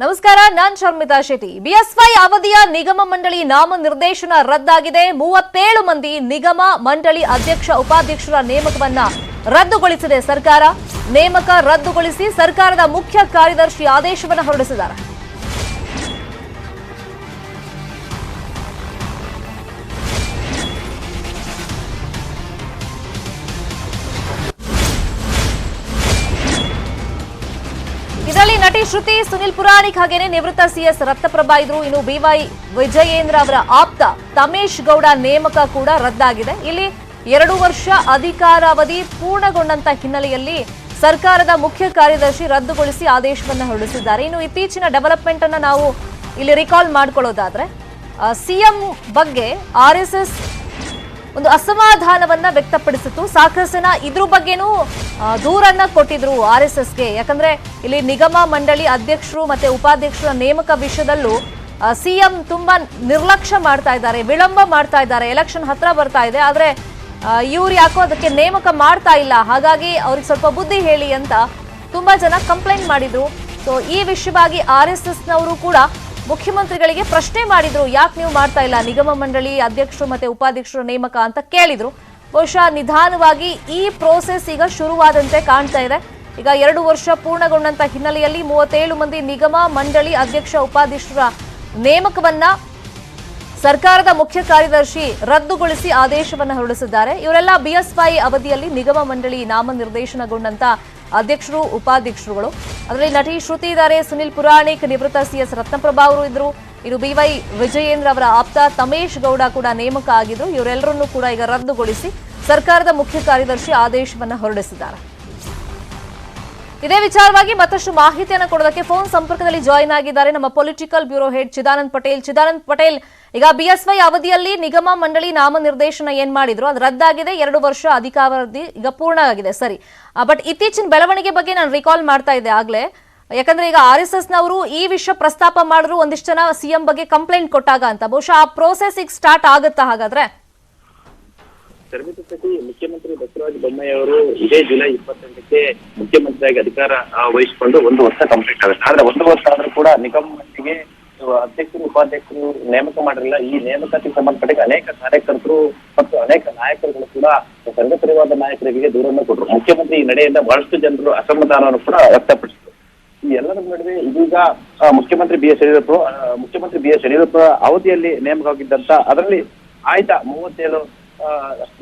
ನಮಸ್ಕಾರ, ನಾನ್ ಶರ್ಮಿತಾ ಶೆಟ್ಟಿ. ಬಿಎಸ್ವೈ ಅವಧಿಯ ನಿಗಮ ಮಂಡಳಿ ನಾಮ ನಿರ್ದೇಶನ ರದ್ದಾಗಿದೆ. 37 ಮಂದಿ ನಿಗಮ ಮಂಡಳಿ ಅಧ್ಯಕ್ಷ ಉಪಾಧ್ಯಕ್ಷರ ನೇಮಕವನ್ನ ರದ್ದುಗೊಳಿಸಿದೆ ಸರ್ಕಾರ. ನೇಮಕ ರದ್ದುಗೊಳಿಸಿ ಸರ್ಕಾರದ ಮುಖ್ಯ ಕಾರ್ಯದರ್ಶಿ ಆದೇಶವನ್ನು ಹೊರಡಿಸಿದ್ದಾರೆ. ಇದರಲ್ಲಿ ನಟಿ ಶ್ರುತಿ, ಸುನಿಲ್ ಪುರಾಣಿಕ್ ಹಾಗೇನೆ ನಿವೃತ್ತ ಸಿಎಸ್ ರತ್ನಪ್ರಭಾ ಇದ್ರು. ಇನ್ನು ಬಿವೈ ವಿಜಯೇಂದ್ರ ಅವರ ಆಪ್ತ ತಮೇಶ್ ಗೌಡ ನೇಮಕ ಕೂಡ ರದ್ದಾಗಿದೆ. ಇಲ್ಲಿ 2 ವರ್ಷ ಅಧಿಕಾರಾವಧಿ ಪೂರ್ಣಗೊಂಡಂತ ಹಿನ್ನೆಲೆಯಲ್ಲಿ ಸರ್ಕಾರದ ಮುಖ್ಯ ಕಾರ್ಯದರ್ಶಿ ರದ್ದುಗೊಳಿಸಿ ಆದೇಶವನ್ನು ಹೊರಡಿಸಿದ್ದಾರೆ. ಇನ್ನು ಇತ್ತೀಚಿನ ಡೆವಲಪ್ಮೆಂಟ್ ಅನ್ನ ನಾವು ಇಲ್ಲಿ ರಿಕಾಲ್ ಮಾಡ್ಕೊಳ್ಳೋದಾದ್ರೆ, ಸಿಎಂ ಬಗ್ಗೆ ಆರ್ಎಸ್ಎಸ್ ಒಂದು ಅಸಮಾಧಾನವನ್ನ ವ್ಯಕ್ತಪಡಿಸಿತ್ತು. ಸಾಕಷ್ಟು ಜನ ಇದ್ರ ಬಗ್ಗೆನೂ ದೂರನ್ನ ಕೊಟ್ಟಿದ್ರು ಆರ್ಎಸ್ಎಸ್ಗೆ. ಯಾಕಂದ್ರೆ ಇಲ್ಲಿ ನಿಗಮ ಮಂಡಳಿ ಅಧ್ಯಕ್ಷರು ಮತ್ತೆ ಉಪಾಧ್ಯಕ್ಷರ ನೇಮಕ ವಿಷಯದಲ್ಲೂ ಸಿಎಂ ತುಂಬಾ ನಿರ್ಲಕ್ಷ್ಯ ಮಾಡ್ತಾ ಇದ್ದಾರೆ, ವಿಳಂಬ ಮಾಡ್ತಾ ಇದ್ದಾರೆ. ಎಲೆಕ್ಷನ್ ಹತ್ರ ಬರ್ತಾ ಇದೆ, ಆದ್ರೆ ಇವ್ರು ಯಾಕೋ ಅದಕ್ಕೆ ನೇಮಕ ಮಾಡ್ತಾ ಇಲ್ಲ, ಹಾಗಾಗಿ ಅವ್ರಿಗೆ ಸ್ವಲ್ಪ ಬುದ್ಧಿ ಹೇಳಿ ಅಂತ ತುಂಬಾ ಜನ ಕಂಪ್ಲೇಂಟ್ ಮಾಡಿದ್ರು. ಸೊ ಈ ವಿಷಯವಾಗಿ ಆರ್ಎಸ್ಎಸ್ನವರು ಕೂಡ ಮುಖ್ಯಮಂತ್ರಿಗಳಿಗೆ ಪ್ರಶ್ನೆ ಮಾಡಿದ್ರು, ಯಾಕೆ ನೀವು ಮಾಡ್ತಾ ಇಲ್ಲ ನಿಗಮ ಮಂಡಳಿ ಅಧ್ಯಕ್ಷರು ಮತ್ತೆ ಉಪಾಧ್ಯಕ್ಷರ ನೇಮಕ ಅಂತ ಕೇಳಿದ್ರು. ಬಹುಶಃ ನಿಧಾನವಾಗಿ ಈ ಪ್ರೋಸೆಸ್ ಈಗ ಶುರುವಾದಂತೆ ಕಾಣ್ತಾ ಇದೆ. ಈಗ 2 ವರ್ಷ ಪೂರ್ಣಗೊಂಡಂತ ಹಿನ್ನೆಲೆಯಲ್ಲಿ 37 ಮಂದಿ ನಿಗಮ ಮಂಡಳಿ ಅಧ್ಯಕ್ಷ ಉಪಾಧ್ಯಕ್ಷರ ನೇಮಕವನ್ನ ಸರ್ಕಾರದ ಮುಖ್ಯ ಕಾರ್ಯದರ್ಶಿ ರದ್ದುಗೊಳಿಸಿ ಆದೇಶವನ್ನು ಹೊರಡಿಸಿದ್ದಾರೆ. ಇವರೆಲ್ಲ ಬಿಎಸ್ವೈ ಅವಧಿಯಲ್ಲಿ ನಿಗಮ ಮಂಡಳಿ ನಾಮನಿರ್ದೇಶನಗೊಂಡಂತ ಅಧ್ಯಕ್ಷರು ಉಪಾಧ್ಯಕ್ಷರುಗಳು. ಅದರಲ್ಲಿ ನಟಿ ಶ್ರುತಿ ಇದ್ದಾರೆ, ಸುನಿಲ್ ಪುರಾಣಿಕ್, ನಿವೃತ್ತ ಸಿಎಸ್ ರತ್ನಪ್ರಭಾ ಅವರು ಇದ್ರು. ಇದು ಬಿವೈ ವಿಜಯೇಂದ್ರ ಅವರ ಆಪ್ತ ತಮೇಶ್ ಗೌಡ ಕೂಡ ನೇಮಕ ಆಗಿದ್ರು. ಇವರೆಲ್ಲರನ್ನೂ ಕೂಡ ಈಗ ರದ್ದುಗೊಳಿಸಿ ಸರ್ಕಾರದ ಮುಖ್ಯ ಕಾರ್ಯದರ್ಶಿ ಆದೇಶವನ್ನು ಹೊರಡಿಸಿದ್ದಾರೆ. ಇದೇ ವಿಚಾರವಾಗಿ ಮತ್ತಷ್ಟು ಮಾಹಿತಿಯನ್ನು ಕೊಡೋದಕ್ಕೆ ಫೋನ್ ಸಂಪರ್ಕದಲ್ಲಿ ಜಾಯಿನ್ ಆಗಿದ್ದಾರೆ ನಮ್ಮ political bureau head Chidanand Patel. Chidanand Patel, ಈಗ ಬಿಎಸ್ವೈ ಅವಧಿಯಲ್ಲಿ ನಿಗಮ ಮಂಡಳಿ ನಾಮನಿರ್ದೇಶನ ಏನ್ ಮಾಡಿದ್ರು ಅದು ರದ್ದಾಗಿದೆ. 2 ವರ್ಷ ಅಧಿಕಾರಾವಧಿ ಈಗ ಪೂರ್ಣ ಆಗಿದೆ, ಸರಿ. ಬಟ್ ಇತ್ತೀಚಿನ ಬೆಳವಣಿಗೆ ಬಗ್ಗೆ ನಾನು ರಿಕಾಲ್ ಮಾಡ್ತಾ ಇದ್ದೆ ಆಗ್ಲೇ. ಯಾಕಂದ್ರೆ ಈಗ ಆರ್ಎಸ್ಎಸ್ ನವರು ಈ ವಿಷಯ ಪ್ರಸ್ತಾಪ ಮಾಡಿದ್ರು, ಒಂದಿಷ್ಟು ಜನ ಸಿಎಂ ಬಗ್ಗೆ ಕಂಪ್ಲೇಂಟ್ ಕೊಟ್ಟಾಗ ಅಂತ. ಬಹುಶಃ ಆ ಪ್ರೋಸೆಸ್ ಈಗ ಸ್ಟಾರ್ಟ್ ಆಗುತ್ತಾ ಹಾಗಾದ್ರೆ? ಮುಖ್ಯಮಂತ್ರಿ ಬಸವರಾಜ ಬೊಮ್ಮಾಯಿ ಅವರು ಇದೇ ಜುಲೈ 28ಕ್ಕೆ ಮುಖ್ಯಮಂತ್ರಿಯಾಗಿ ಅಧಿಕಾರ ವಹಿಸಿಕೊಂಡು 1 ವರ್ಷ ಕಂಪ್ಲೀಟ್ ಆಗುತ್ತೆ. ಆದ್ರೆ 1 ವರ್ಷ ಆದ್ರೂ ಕೂಡ ನಿಗಮ ಮಂಡಳಿಗೆ ಅಧ್ಯಕ್ಷರು ಉಪಾಧ್ಯಕ್ಷರು ನೇಮಕ ಮಾಡಿರಲಿಲ್ಲ. ಈ ನೇಮಕಾತಿಗೆ ಸಂಬಂಧಪಟ್ಟ ಅನೇಕ ಕಾರ್ಯಕರ್ತರು ಮತ್ತು ಅನೇಕ ನಾಯಕರುಗಳು ಕೂಡ ಸಂಘ ಪರಿವಾರದ ನಾಯಕರಿಗೆ ದೂರನ್ನು ಕೊಟ್ಟರು. ಮುಖ್ಯಮಂತ್ರಿ ಈ ನಡೆಯಿಂದ ಬಹಳಷ್ಟು ಜನರು ಅಸಮಾಧಾನವನ್ನು ಕೂಡ ವ್ಯಕ್ತಪಡಿಸಿದರು. ಈ ಎಲ್ಲರ ನಡುವೆ ಇದೀಗ ಮುಖ್ಯಮಂತ್ರಿ ಬಿ ಎಸ್ ಯಡಿಯೂರಪ್ಪ ಅವಧಿಯಲ್ಲಿ ನೇಮಕ ಆಗಿದ್ದಂತ ಅದರಲ್ಲಿ ಆಯ್ದ 37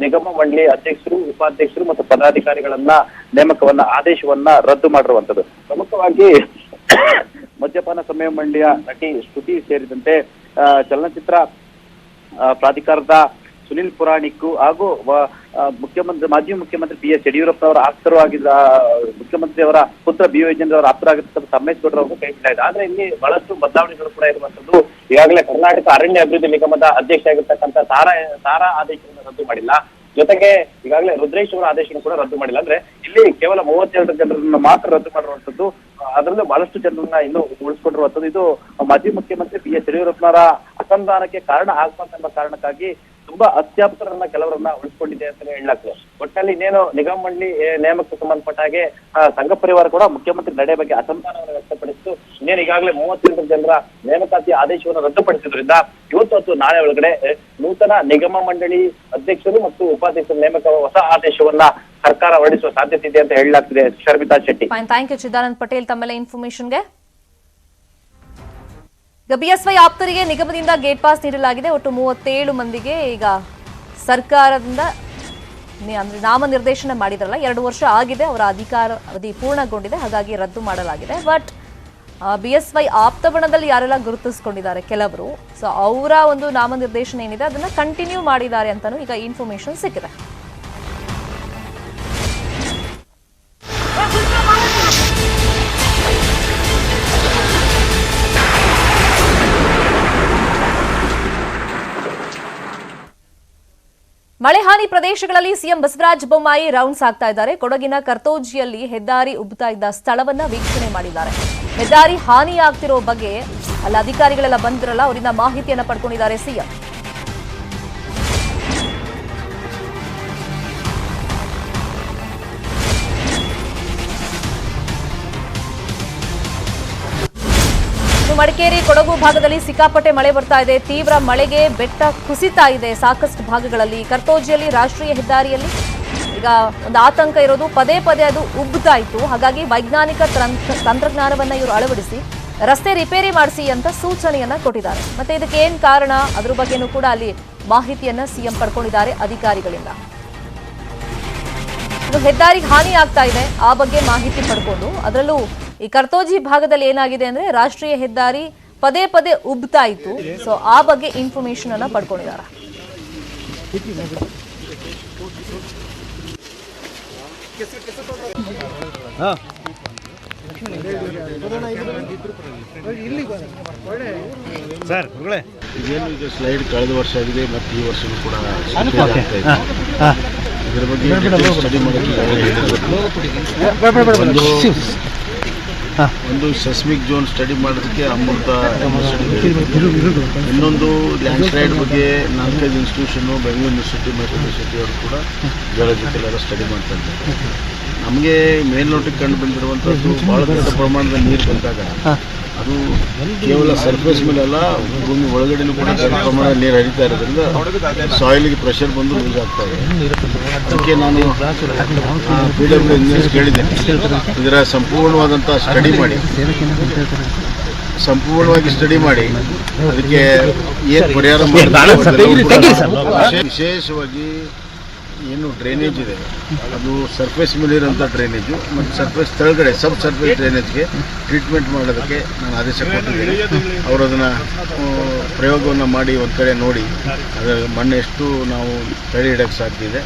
ನಿಗಮ ಮಂಡಳಿ ಅಧ್ಯಕ್ಷರು ಉಪಾಧ್ಯಕ್ಷರು ಮತ್ತು ಪದಾಧಿಕಾರಿಗಳನ್ನ ನೇಮಕವನ್ನ ಆದೇಶವನ್ನ ರದ್ದು ಮಾಡಿರುವಂತದ್ದು. ಪ್ರಮುಖವಾಗಿ ಮದ್ಯಪಾನ ಸಂಯಮ ಮಂಡಳಿಯ ನಟಿ ಶ್ರುತಿ ಸೇರಿದಂತೆ ಚಲನಚಿತ್ರ ಪ್ರಾಧಿಕಾರದ ಸುನಿಲ್ ಪುರಾಣಿಕ್ ಹಾಗೂ ಮಾಜಿ ಮುಖ್ಯಮಂತ್ರಿ ಬಿ ಎಸ್ ಯಡಿಯೂರಪ್ಪ ಅವರ ಆಪ್ತರು ಆಗಿದ್ದ ಮುಖ್ಯಮಂತ್ರಿ ಅವರ ಪುತ್ರ ಬಿ ವಿಜೇಂದ್ರ ಅವರ ಆಪ್ತರಾಗಿದ್ದ ತಮೇಶ್ ಗೌಡ ಅವರು ಕೈ ಬಿಟ್ಟಿದೆ. ಆದ್ರೆ ಇಲ್ಲಿ ಬಹಳಷ್ಟು ಬದಲಾವಣೆಗಳು ಕೂಡ ಇರುವಂತದ್ದು. ಈಗಾಗಲೇ ಕರ್ನಾಟಕ ಅರಣ್ಯ ಅಭಿವೃದ್ಧಿ ನಿಗಮದ ಅಧ್ಯಕ್ಷ ಆಗಿರ್ತಕ್ಕಂಥ ತಾರಾ ಆದೇಶವನ್ನು ರದ್ದು ಮಾಡಿಲ್ಲ. ಜೊತೆಗೆ ಈಗಾಗಲೇ ರುದ್ರೇಶ್ ಅವರ ಆದೇಶವನ್ನು ಕೂಡ ರದ್ದು ಮಾಡಿಲ್ಲ. ಅಂದ್ರೆ ಇಲ್ಲಿ ಕೇವಲ 32 ಜನರನ್ನು ಮಾತ್ರ ರದ್ದು ಮಾಡಿರುವಂತದ್ದು. ಅದರಲ್ಲೂ ಬಹಳಷ್ಟು ಜನರನ್ನ ಇನ್ನು ಉಳಿಸ್ಕೊಂಡಿರುವಂತದ್ದು. ಇದು ಮಾಜಿ ಮುಖ್ಯಮಂತ್ರಿ ಬಿ ಎಸ್ ಯಡಿಯೂರಪ್ಪನವರ ಅಸಮಾಧಾನಕ್ಕೆ ಕಾರಣ ಆಗ್ಬಾರ್ದೆಂಬ ಕಾರಣಕ್ಕಾಗಿ ತುಂಬಾ ಅತ್ಯಾಪ್ತರನ್ನ ಕೆಲವರನ್ನ ಉಳಿಸ್ಕೊಂಡಿದೆ ಅಂತ ಹೇಳಲಾಗ್ತದೆ. ಒಟ್ಟಿನಲ್ಲಿ ಇನ್ನೇನು ನಿಗಮ ಮಂಡಳಿ ನೇಮಕಕ್ಕೆ ಸಂಬಂಧಪಟ್ಟ ಹಾಗೆ ಸಂಘ ಪರಿವಾರ ಕೂಡ ಮುಖ್ಯಮಂತ್ರಿ ನಡೆ ಬಗ್ಗೆ ಅಸಮಾಧಾನವನ್ನು ವ್ಯಕ್ತಪಡಿಸಿತು. ಇನ್ನೇನು ಈಗಾಗಲೇ 38 ಜನರ ನೇಮಕಾತಿ ಆದೇಶವನ್ನು ರದ್ದುಪಡಿಸಿದ್ರಿಂದ ಇವತ್ತು ಮತ್ತು ನಾಳೆ ಒಳಗಡೆ ನೂತನ ನಿಗಮ ಮಂಡಳಿ ಅಧ್ಯಕ್ಷರು ಮತ್ತು ಉಪಾಧ್ಯಕ್ಷರ ನೇಮಕ ಹೊಸ ಆದೇಶವನ್ನ ಸರ್ಕಾರ ಹೊರಡಿಸುವ ಸಾಧ್ಯತೆ ಇದೆ ಅಂತ ಹೇಳಲಾಗ್ತಿದೆ. ಶರ್ಮಿತಾ ಶೆಟ್ಟಿ. ಥ್ಯಾಂಕ್ ಯು ಚಿದಾನಂದ್ ಪಟೇಲ್ ತಮ್ಮೆಲ್ಲ ಇನ್ಫಾರ್ಮೇಶನ್ಗೆ. ಈಗ ಬಿಎಸ್ವೈ ಆಪ್ತರಿಗೆ ನಿಗಮದಿಂದ ಗೇಟ್ ಪಾಸ್ ನೀಡಲಾಗಿದೆ. ಒಟ್ಟು 37 ಮಂದಿಗೆ ಈಗ ಸರ್ಕಾರದಿಂದ ಅಂದ್ರೆ ನಾಮನಿರ್ದೇಶನ ಮಾಡಿದ್ರಲ್ಲ, 2 ವರ್ಷ ಆಗಿದೆ, ಅವರ ಅಧಿಕಾರ ಅವಧಿ ಪೂರ್ಣಗೊಂಡಿದೆ, ಹಾಗಾಗಿ ರದ್ದು ಮಾಡಲಾಗಿದೆ. ಬಟ್ ಬಿಎಸ್ವೈ ಆಪ್ತ ಬಣದಲ್ಲಿ ಯಾರೆಲ್ಲ ಗುರುತಿಸ್ಕೊಂಡಿದ್ದಾರೆ ಕೆಲವರು, ಸೊ ಅವರ ಒಂದು ನಾಮನಿರ್ದೇಶನ ಏನಿದೆ ಅದನ್ನ ಕಂಟಿನ್ಯೂ ಮಾಡಿದ್ದಾರೆ ಅಂತಾನೂ ಈಗ ಇನ್ಫಾರ್ಮೇಶನ್ ಸಿಕ್ಕಿದೆ. ಮಳೆ ಹಾನಿ ಪ್ರದೇಶಗಳಲ್ಲಿ ಸಿಎಂ ಬಸವರಾಜ ಬೊಮ್ಮಾಯಿ ರೌಂಡ್ಸ್ ಆಗ್ತಾ ಇದ್ದಾರೆ. ಕೊಡಗಿನ ಕರ್ತೋಜಿಯಲ್ಲಿ ಹೆದ್ದಾರಿ ಉಬ್ಬುತ್ತಾ ಇದ್ದ ಸ್ಥಳವನ್ನ ವೀಕ್ಷಣೆ ಮಾಡಿದ್ದಾರೆ. ಹೆದ್ದಾರಿ ಹಾನಿಯಾಗ್ತಿರೋ ಬಗ್ಗೆ ಅಲ್ಲಿ ಅಧಿಕಾರಿಗಳೆಲ್ಲ ಬಂದಿರಲ್ಲ, ಅವರಿಂದ ಮಾಹಿತಿಯನ್ನ ಪಡ್ಕೊಂಡಿದ್ದಾರೆ ಸಿಎಂ. ಇನ್ನು ಮಡಿಕೇರಿ ಕೊಡಗು ಭಾಗದಲ್ಲಿ ಸಿಕ್ಕಾಪಟ್ಟೆ ಮಳೆ ಬರ್ತಾ ಇದೆ. ತೀವ್ರ ಮಳೆಗೆ ಬೆಟ್ಟ ಕುಸಿತಾ ಇದೆ ಸಾಕಷ್ಟು ಭಾಗಗಳಲ್ಲಿ. ಕರ್ತೋಜಿಯಲ್ಲಿ ರಾಷ್ಟ್ರೀಯ ಹೆದ್ದಾರಿಯಲ್ಲಿ ಈಗ ಒಂದು ಆತಂಕ ಇರೋದು, ಪದೇ ಪದೇ ಅದು ಉಬ್ಬುತ್ತಾ ಇತ್ತು. ಹಾಗಾಗಿ ವೈಜ್ಞಾನಿಕ ತಂತ್ರಜ್ಞಾನವನ್ನ ಇವರು ಅಳವಡಿಸಿ ರಸ್ತೆ ರಿಪೇರಿ ಮಾಡಿಸಿ ಅಂತ ಸೂಚನೆಯನ್ನ ಕೊಟ್ಟಿದ್ದಾರೆ. ಮತ್ತೆ ಇದಕ್ಕೆ ಏನ್ ಕಾರಣ ಅದ್ರ ಬಗ್ಗೆನೂ ಕೂಡ ಅಲ್ಲಿ ಮಾಹಿತಿಯನ್ನ ಸಿಎಂ ಪಡ್ಕೊಂಡಿದ್ದಾರೆ ಅಧಿಕಾರಿಗಳಿಂದ. ಇನ್ನು ಹೆದ್ದಾರಿಗೆ ಹಾನಿ ಆಗ್ತಾ ಇದೆ, ಆ ಬಗ್ಗೆ ಮಾಹಿತಿ ಪಡ್ಕೊಂಡು, ಅದರಲ್ಲೂ ಈ ಕರ್ತೋಜಿ ಭಾಗದಲ್ಲಿ ಏನಾಗಿದೆ ಅಂದ್ರೆ ರಾಷ್ಟ್ರೀಯ ಹೆದ್ದಾರಿ ಪದೇ ಪದೇ ಉಬ್ತಾ ಇತ್ತು. ಸೊ ಆ ಬಗ್ಗೆ ಇನ್ಫಾರ್ಮೇಶನ್ ಅನ್ನ ಪಡ್ಕೊಂಡಿದ್ದಾರೆ. ಸರ್ ಇದೇನು ಈಗ ಸ್ಲೈಡ್ ಕಳೆದ ವರ್ಷ ಆಗಿದೆ ಮತ್ತು ಈ ವರ್ಷವೂ ಕೂಡ ಇದರ ಬಗ್ಗೆ ಸ್ಟಡಿ ಒಂದು ಸೆಸ್ಮಿಕ್ ಝೋನ್ ಸ್ಟಡಿ ಮಾಡೋದಕ್ಕೆ ಅಮೃತ ಇನ್ನೊಂದು ಲ್ಯಾಂಡ್ ಸ್ಲೈಡ್ ಬಗ್ಗೆ 4-5 ಇನ್ಸ್ಟಿಟ್ಯೂಷನ್ನು ಬೆಂಗಳೂರು ಯೂನಿವರ್ಸಿಟಿ ಮತ್ತು ಯೂನಿವರ್ಸಿಟಿ ಅವರು ಕೂಡ ಜಿಯಾಲಜಿಕಲ್ ಸ್ಟಡಿ ಮಾಡ್ತಾ ಇದ್ದಾರೆ. ನಮಗೆ ಮೇಲ್ನೋಟಕ್ಕೆ ಕಂಡು ಬಂದಿರುವಂಥದ್ದು ಭಾಳ ದೊಡ್ಡ ಪ್ರಮಾಣದ ನೀರು ಬಂದಾಗ ಅದು ಕೇವಲ ಸರ್ಫೇಸ್ ಮೇಲೆಲ್ಲ ಭೂಮಿ ಒಳಗಡೆನೂ ಕೂಡ ದೊಡ್ಡ ಪ್ರಮಾಣದ ನೀರು ಹರಿತಾ ಇರೋದ್ರಿಂದ ಸಾಯಿಲ್ಗೆ ಪ್ರೆಷರ್ ಬಂದು ಲೂಸ್ ಆಗ್ತಾ ಇದೆ. ಅದಕ್ಕೆ ನಾನು PW ಇಂಜಿನಿಯರ್ಸ್ ಕೇಳಿದ್ದೇನೆ, ಇದರ ಸಂಪೂರ್ಣವಾದಂಥ ಸಂಪೂರ್ಣವಾಗಿ ಸ್ಟಡಿ ಮಾಡಿ ಅದಕ್ಕೆ ಏನು ಪರಿಹಾರ ವಿಶೇಷವಾಗಿ ಏನು ಡ್ರೈನೇಜ್ ಇದೆ ಅದು ಸರ್ಫೇಸ್ ಮೇಲೆ ಇರೋಂಥ ಡ್ರೈನೇಜು ಮತ್ತು ಸರ್ಫೇಸ್ ಕೆಳಗಡೆ ಸಬ್ ಸರ್ಫೇಸ್ ಡ್ರೈನೇಜ್ಗೆ ಟ್ರೀಟ್ಮೆಂಟ್ ಮಾಡೋದಕ್ಕೆ ನಾನು ಆದೇಶ ಕೊಟ್ಟಿದ್ದೀನಿ. ಅವರು ಅದನ್ನು ಪ್ರಯೋಗವನ್ನು ಮಾಡಿ ಒಂದು ಕಡೆ ನೋಡಿ ಅದರ ಮಣ್ಣು ಎಷ್ಟು ನಾವು ತಡೆ ಹಿಡಕ್ಕೆ ಸಾಧ್ಯ ಇದೆ.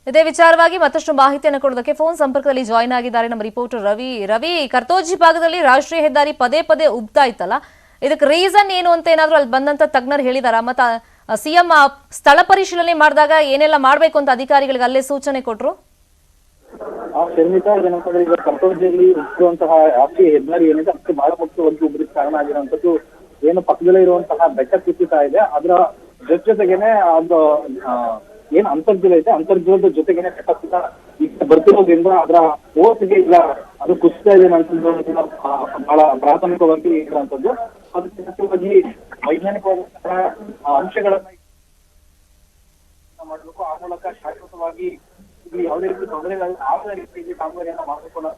ಇದೇ ವಿಚಾರವಾಗಿ ಮತ್ತಷ್ಟು ಮಾಹಿತಿಯನ್ನು ಕೊಡೋದಕ್ಕೆ ಫೋನ್ ಸಂಪರ್ಕದಲ್ಲಿ ಜಾಯಿನ್ ಆಗಿದ್ದಾರೆ ನಮ್ಮ ರಿಪೋರ್ಟರ್ ರವಿ. ಕರ್ತೋಜಿ ಭಾಗದಲ್ಲಿ ರಾಷ್ಟ್ರೀಯ ಹೆದ್ದಾರಿ ಪದೇ ಪದೇ ಉಬ್ತಾ ಇತ್ತಲ್ಲ, ಇದಕ್ಕೆ ರೀಸನ್ ಏನು ಅಂತ ಏನಾದ್ರು ಅಲ್ಲಿ ಬಂದಂತ ತಜ್ಞರು ಹೇಳಿದಾರ? ಮತ್ತೆ ಸಿಎಂ ಸ್ಥಳ ಪರಿಶೀಲನೆ ಮಾಡಿದಾಗ ಏನೆಲ್ಲ ಮಾಡಬೇಕು ಅಂತ ಅಧಿಕಾರಿಗಳಿಗೆ ಅಲ್ಲೇ ಸೂಚನೆ ಕೊಟ್ಟರು? ಶರ್ಮಿತಾ, ಏನಂತಂದ್ರೆ ಈಗ ಕರ್ತೋಜಿಯಲ್ಲಿ ಉಬ್ಬುವಂತಹ ರಾಷ್ಟ್ರೀಯ ಹೆದ್ದಾರಿ ಏನಿದೆ ಅದಕ್ಕೆ ಬಹಳ ಮುಖ್ಯವಾಗಿ ಉಬ್ಬಲಿಕ್ಕೆ ಕಾರಣ ಆಗಿರುವಂತದ್ದು ಏನು ಪಕ್ಕದಲ್ಲೇ ಇರುವಂತಹ ಬೆಟ್ಟ ಕುಸಿತ ಇದೆ, ಅದರ ಜೊತೆಗೇನೆ ಅದು ಏನ್ ಅಂತರ್ಜಲ ಇದೆ, ಅಂತರ್ಜಲದ ಜೊತೆಗೇನೆ ಬೆಟ್ಟ ಕುಸಿತ ಈಗ ಬರ್ತಿರೋದ್ರಿಂದ ಅದರ ಓಸಿಗೆ ಈಗ ಅದು ಕುಸಿತಾ ಇದೆ ಅಂತಂದ್ರೆ ಬಹಳ ಪ್ರಾಥಮಿಕವಾಗಿ ಇರುವಂತದ್ದು. ಅದಕ್ಕೆ ಮುಖ್ಯವಾಗಿ ವೈಜ್ಞಾನಿಕವಾದಂತಹ ಅಂಶಗಳನ್ನ ಮಾಡಬೇಕು. ಆ ಮೂಲಕ ಶಾಶ್ವತವಾಗಿ ಇಲ್ಲಿ ಯಾವುದೇ ರೀತಿ ತೊಂದರೆಗಳಾಗದ ರೀತಿಯಲ್ಲಿ ಕಾಮಗಾರಿಯನ್ನ ಮಾಡಬೇಕು ಅನ್ನೋ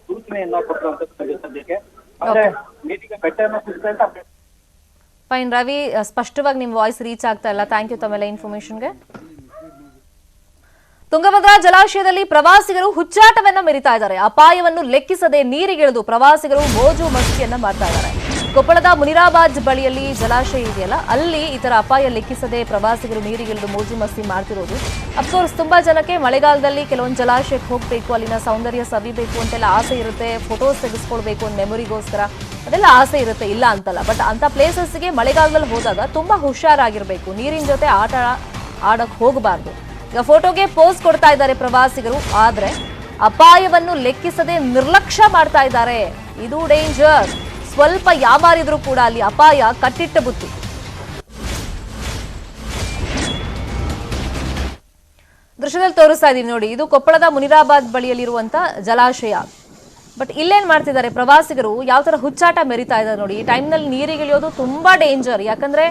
ಸೂಚನೆಯನ್ನ ಕೊಟ್ಟಿರುವಂತದ್ದು ಸದ್ಯಕ್ಕೆ. ಆದ್ರೆ ನೀರಿಗೆ ಬೆಟ್ಟವನ್ನು ಕುಸಿತ ಅಂತ ಫೈನ್ ರವಿ, ಸ್ಪಷ್ಟವಾಗಿ ನಿಮ್ ವಾಯ್ಸ್ ರೀಚ್ ಆಗ್ತಾ ಇಲ್ಲ. ಥ್ಯಾಂಕ್ ಯು ತಮ್ಮೆಲ್ಲ ಇನ್ಫಾರ್ಮೇಶನ್ಗೆ. ತುಂಗಭದ್ರಾ ಜಲಾಶಯದಲ್ಲಿ ಪ್ರವಾಸಿಗರು ಹುಚ್ಚಾಟವನ್ನ ಮೆರಿತಾ ಇದ್ದಾರೆ. ಅಪಾಯವನ್ನು ಲೆಕ್ಕಿಸದೆ ನೀರಿಗಿಳಿದು ಪ್ರವಾಸಿಗರು ಮೋಜು ಮಸ್ತಿಯನ್ನ ಮಾಡ್ತಾ ಇದ್ದಾರೆ. ಕೊಪ್ಪಳದ ಮುನಿರಾಬಾದ್ ಬಳಿಯಲ್ಲಿ ಜಲಾಶಯ ಇದೆಯಲ್ಲ, ಅಲ್ಲಿ ಈ ತರ ಅಪಾಯ ಲೆಕ್ಕಿಸದೆ ಪ್ರವಾಸಿಗರು ನೀರಿಗಿಳಿದು ಮೋಜು ಮಸ್ತಿ ಮಾಡ್ತಿರೋದು. ಅಫ್ಕೋರ್ಸ್ ತುಂಬಾ ಜನಕ್ಕೆ ಮಳೆಗಾಲದಲ್ಲಿ ಕೆಲವೊಂದು ಜಲಾಶಯಕ್ಕೆ ಹೋಗ್ಬೇಕು, ಅಲ್ಲಿನ ಸೌಂದರ್ಯ ಸವಿಬೇಕು ಅಂತೆಲ್ಲ ಆಸೆ ಇರುತ್ತೆ, ಫೋಟೋಸ್ ತೆಗೆಸ್ಕೊಳ್ಬೇಕು ಒಂದು ಮೆಮೊರಿಗೋಸ್ಕರ, ಅದೆಲ್ಲ ಆಸೆ ಇರುತ್ತೆ, ಇಲ್ಲ ಅಂತಲ್ಲ. ಬಟ್ ಅಂತ ಪ್ಲೇಸಸ್ಗೆ ಮಳೆಗಾಲದಲ್ಲಿ ಹೋದಾಗ ತುಂಬಾ ಹುಷಾರಾಗಿರ್ಬೇಕು, ನೀರಿನ ಜೊತೆ ಆಡಕ್ ಹೋಗಬಾರ್ದು. ಈಗ ಫೋಟೋಗೆ ಪೋಸ್ ಕೊಡ್ತಾ ಇದ್ದಾರೆ ಪ್ರವಾಸಿಗರು, ಆದ್ರೆ ಅಪಾಯವನ್ನು ಲೆಕ್ಕಿಸದೆ ನಿರ್ಲಕ್ಷ್ಯ ಮಾಡ್ತಾ ಇದ್ದಾರೆ. ಇದು ಡೇಂಜರ್. ಸ್ವಲ್ಪ ಯಾಮಾರಿದ್ರು ಕೂಡ ಅಲ್ಲಿ ಅಪಾಯ ಕಟ್ಟಿಟ್ಟ ಬುತ್ತಿ. ದೃಶ್ಯದಲ್ಲಿ ತೋರಿಸ್ತಾ ಇದೀವಿ ನೋಡಿ, ಇದು ಕೊಪ್ಪಳದ ಮುನಿರಾಬಾದ್ ಬಳಿಯಲ್ಲಿರುವಂತ ಜಲಾಶಯ. ಬಟ್ ಇಲ್ಲೇನ್ ಮಾಡ್ತಿದ್ದಾರೆ ಪ್ರವಾಸಿಗರು, ಯಾವ ತರ ಹುಚ್ಚಾಟ ಮೆರಿತಾ ಇದ್ದಾರೆ ನೋಡಿ. ಈ ಟೈಮ್ನಲ್ಲಿ ನೀರಿಗಿಳಿಯೋದು ತುಂಬಾ ಡೇಂಜರ್, ಯಾಕಂದ್ರೆ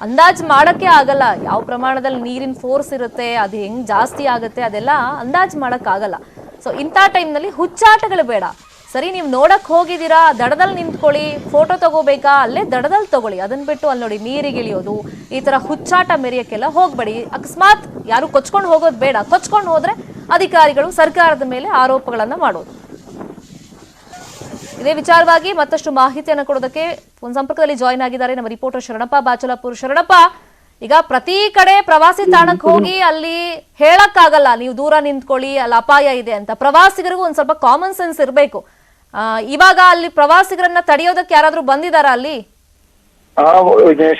ಅಂದಾಜ್ ಮಾಡಕ್ಕೆ ಆಗಲ್ಲ ಯಾವ ಪ್ರಮಾಣದಲ್ಲಿ ನೀರಿನ ಫೋರ್ಸ್ ಇರುತ್ತೆ, ಅದು ಹೆಂಗ್ ಜಾಸ್ತಿ ಆಗುತ್ತೆ ಅದೆಲ್ಲ ಅಂದಾಜ್ ಮಾಡಕ್ ಆಗಲ್ಲ. ಸೊ ಇಂಥ ಟೈಮ್ನಲ್ಲಿ ಹುಚ್ಚಾಟಗಳು ಬೇಡ. ಸರಿ, ನೀವು ನೋಡಕ್ ಹೋಗಿದ್ದೀರಾ, ದಡದಲ್ಲಿ ನಿಂತ್ಕೊಳ್ಳಿ, ಫೋಟೋ ತಗೋಬೇಕಾ ಅಲ್ಲೇ ದಡದಲ್ಲಿ ತಗೊಳ್ಳಿ. ಅದನ್ನ ಬಿಟ್ಟು ಅಲ್ಲಿ ನೋಡಿ ನೀರಿಗಿಳಿಯೋದು, ಈ ತರ ಹುಚ್ಚಾಟ ಮೆರೆಯಕ್ಕೆಲ್ಲ ಹೋಗ್ಬೇಡಿ. ಅಕಸ್ಮಾತ್ ಯಾರು ಕೊಚ್ಕೊಂಡು ಹೋಗೋದು ಬೇಡ, ಕೊಚ್ಕೊಂಡು ಹೋದ್ರೆ ಅಧಿಕಾರಿಗಳು ಸರ್ಕಾರದ ಮೇಲೆ ಆರೋಪಗಳನ್ನ ಮಾಡೋದು. ಇದೇ ವಿಚಾರವಾಗಿ ಮತ್ತಷ್ಟು ಮಾಹಿತಿಯನ್ನು ಕೊಡೋದಕ್ಕೆ ಫೋನ್ ಸಂಪರ್ಕದಲ್ಲಿ ಜಾಯಿನ್ ಆಗಿದ್ದಾರೆ ನಮ್ಮ ರಿಪೋರ್ಟರ್ ಶರಣಪ್ಪ ಬಾಚಲಾಪುರ್. ಶರಣಪ್ಪ, ಈಗ ಪ್ರತಿ ಕಡೆ ಪ್ರವಾಸಿ ತಾಣಕ್ಕೆ ಹೋಗಿ ಅಲ್ಲಿ ಹೇಳಕ್ಕಾಗಲ್ಲ ನೀವು ದೂರ ನಿಂತ್ಕೊಳ್ಳಿ ಅಲ್ಲಿ ಅಪಾಯ ಇದೆ ಅಂತ. ಪ್ರವಾಸಿಗರಿಗೂ ಒಂದ್ ಸ್ವಲ್ಪ ಕಾಮನ್ ಸೆನ್ಸ್ ಇರಬೇಕು. ಇವಾಗ ಅಲ್ಲಿ ಪ್ರವಾಸಿಗರನ್ನ ತಡೆಯೋದಕ್ಕೆ ಯಾರಾದ್ರೂ ಬಂದಿದಾರಾ ಅಲ್ಲಿ?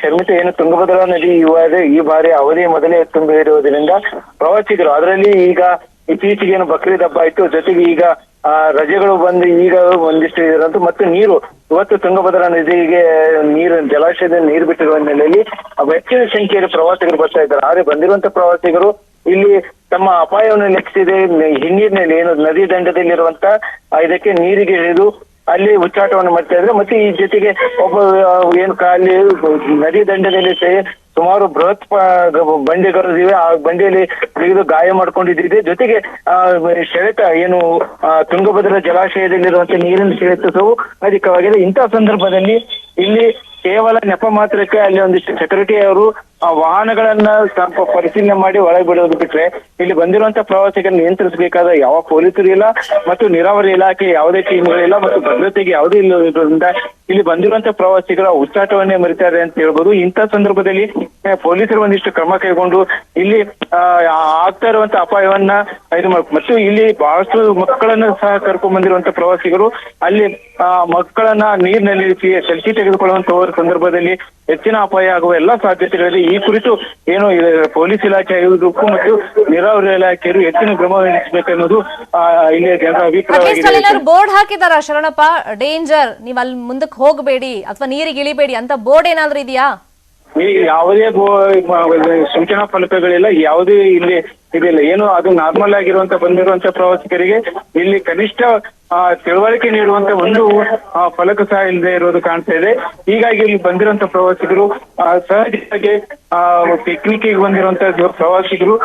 ಶರ್ಮಿತ, ಏನು ತುಂಗಭದ್ರಾ ನದಿ ಈ ಬಾರಿ ಅವಧಿ ಮೊದಲೇ ತುಂಬಿರುವುದರಿಂದ ಪ್ರವಾಸಿಗರು, ಅದರಲ್ಲಿ ಈಗ ಇತ್ತೀಚೆಗೆ ಏನು ಬಕ್ರೀದ್ ಹಬ್ಬ ಆಯ್ತು, ಜೊತೆಗೆ ಈಗ ರಜೆಗಳು ಬಂದು ಈಗ ಒಂದಿಷ್ಟು ಇರಂತೂ ಮತ್ತು ನೀರು ಇವತ್ತು ತುಂಗಭದ್ರಾ ನದಿಗೆ ಜಲಾಶಯದಲ್ಲಿ ನೀರು ಬಿಟ್ಟಿರುವ ಹಿನ್ನೆಲೆಯಲ್ಲಿ ಹೆಚ್ಚಿನ ಸಂಖ್ಯೆಯಲ್ಲಿ ಪ್ರವಾಸಿಗರು ಬರ್ತಾ ಇದ್ದಾರೆ. ಆದ್ರೆ ಬಂದಿರುವಂತ ಪ್ರವಾಸಿಗರು ಇಲ್ಲಿ ತಮ್ಮ ಅಪಾಯವನ್ನು ಲೆಕ್ಕಿಸಿದೆ ಹಿನ್ನೀರಿನಲ್ಲಿ ಏನು ನದಿ ದಂಡದಲ್ಲಿರುವಂತ ಇದಕ್ಕೆ ನೀರಿಗೆ ಇಳಿದು ಅಲ್ಲಿ ಉಚ್ಚಾಟವನ್ನು ಮಾಡ್ತಾ ಇದ್ರು. ಮತ್ತೆ ಈ ಜೊತೆಗೆ ಒಬ್ಬ ಏನು ಅಲ್ಲಿ ನದಿ ದಂಡದಲ್ಲಿ ಸುಮಾರು ಬೃಹತ್ ಬಂಡೆಗಳು ಇವೆ. ಆ ಬಂಡೆಯಲ್ಲಿ ಬಿಗಿದು ಗಾಯ ಮಾಡ್ಕೊಂಡಿದ್ದಿದೆ. ಜೊತೆಗೆ ಸೆಳೆತ ಏನು ತುಂಗಭದ್ರಾ ಜಲಾಶಯದಲ್ಲಿರುವಂತಹ ನೀರಿನ ಸೆಳೆತವು ಅಧಿಕವಾಗಿದೆ. ಇಂತಹ ಸಂದರ್ಭದಲ್ಲಿ ಇಲ್ಲಿ ಕೇವಲ ನೆಪ ಮಾತ್ರಕ್ಕೆ ಅಲ್ಲಿ ಒಂದಿಷ್ಟು ಸೆಕ್ಯೂರಿಟಿ ಅವರು ವಾಹನಗಳನ್ನ ಸ್ವಲ್ಪ ಪರಿಶೀಲನೆ ಮಾಡಿ ಒಳಗೆ ಬಿಡೋದು ಬಿಟ್ರೆ ಇಲ್ಲಿ ಬಂದಿರುವಂತಹ ಪ್ರವಾಸಿಗರನ್ನು ನಿಯಂತ್ರಿಸಬೇಕಾದ ಯಾವ ಪೊಲೀಸರು ಇಲ್ಲ ಮತ್ತು ನೀರಾವರಿ ಇಲಾಖೆ ಯಾವುದೇ ಟೀಮ್ಗಳಿಲ್ಲ ಮತ್ತು ಭದ್ರತೆಗೆ ಯಾವುದೇ ಇಲ್ಲದ್ರಿಂದ ಇಲ್ಲಿ ಬಂದಿರುವಂತಹ ಪ್ರವಾಸಿಗರ ಉಚ್ಚಾಟವನ್ನೇ ಮರಿತಾರೆ ಅಂತ ಹೇಳ್ಬೋದು. ಇಂಥ ಸಂದರ್ಭದಲ್ಲಿ ಪೊಲೀಸರು ಒಂದಿಷ್ಟು ಕ್ರಮ ಕೈಗೊಂಡು ಇಲ್ಲಿ ಆಗ್ತಾ ಇರುವಂತಹ ಅಪಾಯವನ್ನ ಇದು ಮತ್ತು ಇಲ್ಲಿ ಬಹಳಷ್ಟು ಮಕ್ಕಳನ್ನ ಸಹ ಕರ್ಕೊಂಡ್ ಬಂದಿರುವಂತಹ ಪ್ರವಾಸಿಗರು ಅಲ್ಲಿ ಮಕ್ಕಳನ್ನ ನೀರಿನಲ್ಲಿ ಸೆಲ್ಫಿ ತೆಗೆದುಕೊಳ್ಳುವಂತಹ ಸಂದರ್ಭದಲ್ಲಿ ಹೆಚ್ಚಿನ ಅಪಾಯ ಆಗುವ ಎಲ್ಲಾ ಸಾಧ್ಯತೆಗಳಿದೆ. ಈ ಕುರಿತು ಏನು ಪೊಲೀಸ್ ಇಲಾಖೆ ಆಯುವುದಕ್ಕೂ ಮತ್ತು ನೀರಾವರಿ ಇಲಾಖೆಯರು ಹೆಚ್ಚಿನ ಕ್ರಮ ವಹಿಸಬೇಕೆನ್ನುವುದು ಇಲ್ಲಿ ಜನರ ಅಭಿಪ್ರಾಯ. ಬೋರ್ಡ್ ಹಾಕಿದಾರ ಶರಣಪ್ಪ, ಡೇಂಜರ್, ನೀವ್ ಅಲ್ಲಿ ಮುಂದಕ್ಕೆ ಹೋಗಬೇಡಿ ಅಥವಾ ನೀರಿಗೆ ಇಳಿಬೇಡಿ ಅಂತ ಬೋರ್ಡ್ ಏನಾದ್ರೂ ಇದೆಯಾ? ಯಾವುದೇ ಸೂಚನಾ ಫಲಕಗಳಿಲ್ಲ, ಯಾವುದೇ ಇಲ್ಲಿ ಇದಿಲ್ಲ. ಏನು ಅದು ನಾರ್ಮಲ್ ಆಗಿರುವಂತ ಬಂದಿರುವಂತ ಪ್ರವಾಸಿಗರಿಗೆ ಇಲ್ಲಿ ಕನಿಷ್ಠ ತಿಳುವಳಿಕೆ ನೀಡುವಂತ ಒಂದು ಫಲಕ ಸಹ ಇಲ್ಲದೆ ಇರೋದು ಕಾಣ್ತಾ ಇದೆ. ಹೀಗಾಗಿ ಇಲ್ಲಿ ಬಂದಿರುವಂತ ಪ್ರವಾಸಿಗರು ಸಹಜವಾಗಿ ಪಿಕ್ನಿಕ್ ಬಂದಿರುವಂತಹ ಪ್ರವಾಸಿಗರು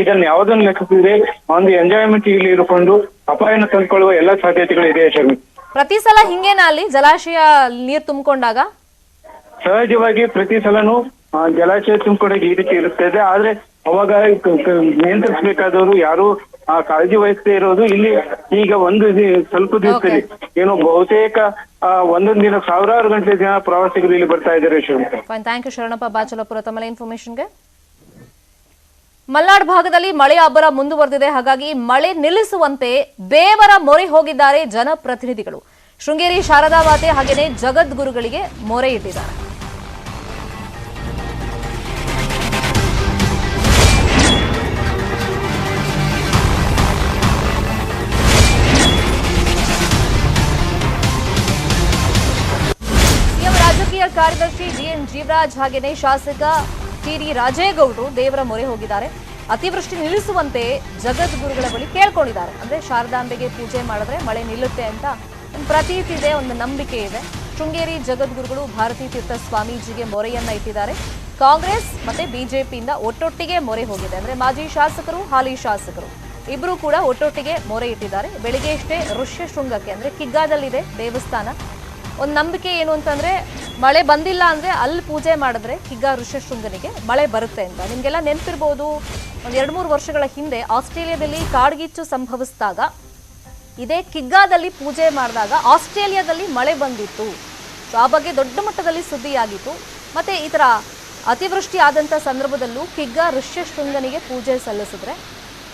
ಇದನ್ನು ಯಾವುದನ್ನು ಲೆಕ್ಕಿಸಿದ್ರೆ ಒಂದು ಎಂಜಾಯ್ಮೆಂಟ್ ಇಲ್ಲಿ ಇರುಕೊಂಡು ಅಪಾಯನ ತಂದುಕೊಳ್ಳುವ ಎಲ್ಲಾ ಸಾಧ್ಯತೆಗಳು ಇದೆ. ಶರ್ಮಿ, ಪ್ರತಿ ಸಲ ಹಿಂಗೇನಾ ಅಲ್ಲಿ ಜಲಾಶಯ ನೀರು ತುಂಬಿಕೊಂಡಾಗ? ಸಹಜವಾಗಿ ಪ್ರತಿ ಸಲನೂ ಜಲಾಶಯ ತುಂಬಿಕೊಂಡಾಗ ಈ ರೀತಿ ಇರುತ್ತದೆ. ಆದ್ರೆ ಅವಾಗ ನಿಯಂತ್ರಿಸಬೇಕಾದವರು ಯಾರು ಕಾಳಜಿ ವಹಿಸದೇ ಇರೋದು ಇಲ್ಲಿ ಈಗ ಒಂದು ಸ್ವಲ್ಪ ದಿವಸದಲ್ಲಿ ಏನು ಬಹುತೇಕ ಒಂದೊಂದು ದಿನ ಸಾವಿರಾರು ಗಂಟೆ ಜನ ಪ್ರವಾಸಿಗರು ಇಲ್ಲಿ ಬರ್ತಾ ಇದ್ದಾರೆ. ಥ್ಯಾಂಕ್ ಯು ಶರಣಪ್ಪ ಬಾಚಲಪುರ ತಮ್ಮ ಇನ್ಫಾರ್ಮೇಶನ್ಗೆ. ಮಲ್ನಾಡ್ ಭಾಗದಲ್ಲಿ ಮಳೆಯ ಅಬ್ಬರ ಮುಂದುವರೆದಿದೆ. ಹಾಗಾಗಿ ಮಳೆ ನಿಲ್ಲಿಸುವಂತೆ ದೇವರ ಮೊರೆ ಹೋಗಿದ್ದಾರೆ ಜನಪ್ರತಿನಿಧಿಗಳು. ಶೃಂಗೇರಿ ಶಾರದಾ ಮಾತೆ ಹಾಗೆಯೇ ಜಗದ್ಗುರುಗಳಿಗೆ ಮೊರೆ ಇಟ್ಟಿದ್ದಾರೆ. ಸಿಎಂ ರಾಜಕೀಯ ಕಾರ್ಯದರ್ಶಿ ಜಿಎನ್ ಜೀವರಾಜ್ ಹಾಗೆಯೇ ಶಾಸಕ ಟಿಡಿ ರಾಜೇಗೌಡರು ದೇವರ ಮೊರೆ ಹೋಗಿದ್ದಾರೆ. ಅತಿವೃಷ್ಟಿ ನಿಲ್ಲಿಸುವಂತೆ ಜಗದ್ಗುರುಗಳ ಬಳಿ ಕೇಳ್ಕೊಂಡಿದ್ದಾರೆ. ಅಂದ್ರೆ ಶಾರದಾಂಬೆಗೆ ಪೂಜೆ ಮಾಡಿದ್ರೆ ಮಳೆ ನಿಲ್ಲುತ್ತೆ ಅಂತ ಒಂದು ಪ್ರತೀತಿ ಇದೆ, ಒಂದು ನಂಬಿಕೆ ಇದೆ. ಶೃಂಗೇರಿ ಜಗದ್ಗುರುಗಳು ಭಾರತೀ ತೀರ್ಥ ಸ್ವಾಮೀಜಿಗೆ ಮೊರೆಯನ್ನ ಇಟ್ಟಿದ್ದಾರೆ. ಕಾಂಗ್ರೆಸ್ ಮತ್ತೆ ಬಿಜೆಪಿಯಿಂದ ಒಟ್ಟೊಟ್ಟಿಗೆ ಮೊರೆ ಹೋಗಿದೆ. ಅಂದ್ರೆ ಮಾಜಿ ಶಾಸಕರು ಹಾಲಿ ಶಾಸಕರು ಇಬ್ರು ಕೂಡ ಒಟ್ಟೊಟ್ಟಿಗೆ ಮೊರೆ ಇಟ್ಟಿದ್ದಾರೆ. ಬೆಳಿಗ್ಗೆ ಅಷ್ಟೇ ಋಷ್ಯ ಶೃಂಗಕ್ಕೆ ಅಂದ್ರೆ ಕಿಗ್ಗಾದಲ್ಲಿದೆ ದೇವಸ್ಥಾನ. ಒಂದು ನಂಬಿಕೆ ಏನು ಅಂತಂದ್ರೆ ಮಳೆ ಬಂದಿಲ್ಲ ಅಂದ್ರೆ ಅಲ್ಲಿ ಪೂಜೆ ಮಾಡಿದ್ರೆ ಕಿಗ್ಗಾ ಋಷ್ಯಶೃಂಗನಿಗೆ ಮಳೆ ಬರುತ್ತೆ ಅಂತ. ನಿಮ್ಗೆಲ್ಲ ನೆನಪಿರ್ಬೋದು, ಒಂದು 2-3 ವರ್ಷಗಳ ಹಿಂದೆ ಆಸ್ಟ್ರೇಲಿಯಾದಲ್ಲಿ ಕಾಡ್ಗಿಚ್ಚು ಸಂಭವಿಸಿದಾಗ ಇದೇ ಕಿಗ್ಗಾದಲ್ಲಿ ಪೂಜೆ ಮಾಡಿದಾಗ ಆಸ್ಟ್ರೇಲಿಯಾದಲ್ಲಿ ಮಳೆ ಬಂದಿತ್ತು. ಸೊ ಆ ಬಗ್ಗೆ ದೊಡ್ಡ ಮಟ್ಟದಲ್ಲಿ ಸುದ್ದಿಯಾಗಿತ್ತು. ಮತ್ತೆ ಈ ಥರ ಅತಿವೃಷ್ಟಿ ಆದಂಥ ಸಂದರ್ಭದಲ್ಲೂ ಕಿಗ್ಗಾ ಋಷ್ಯಶೃಂಗನಿಗೆ ಪೂಜೆ ಸಲ್ಲಿಸಿದ್ರೆ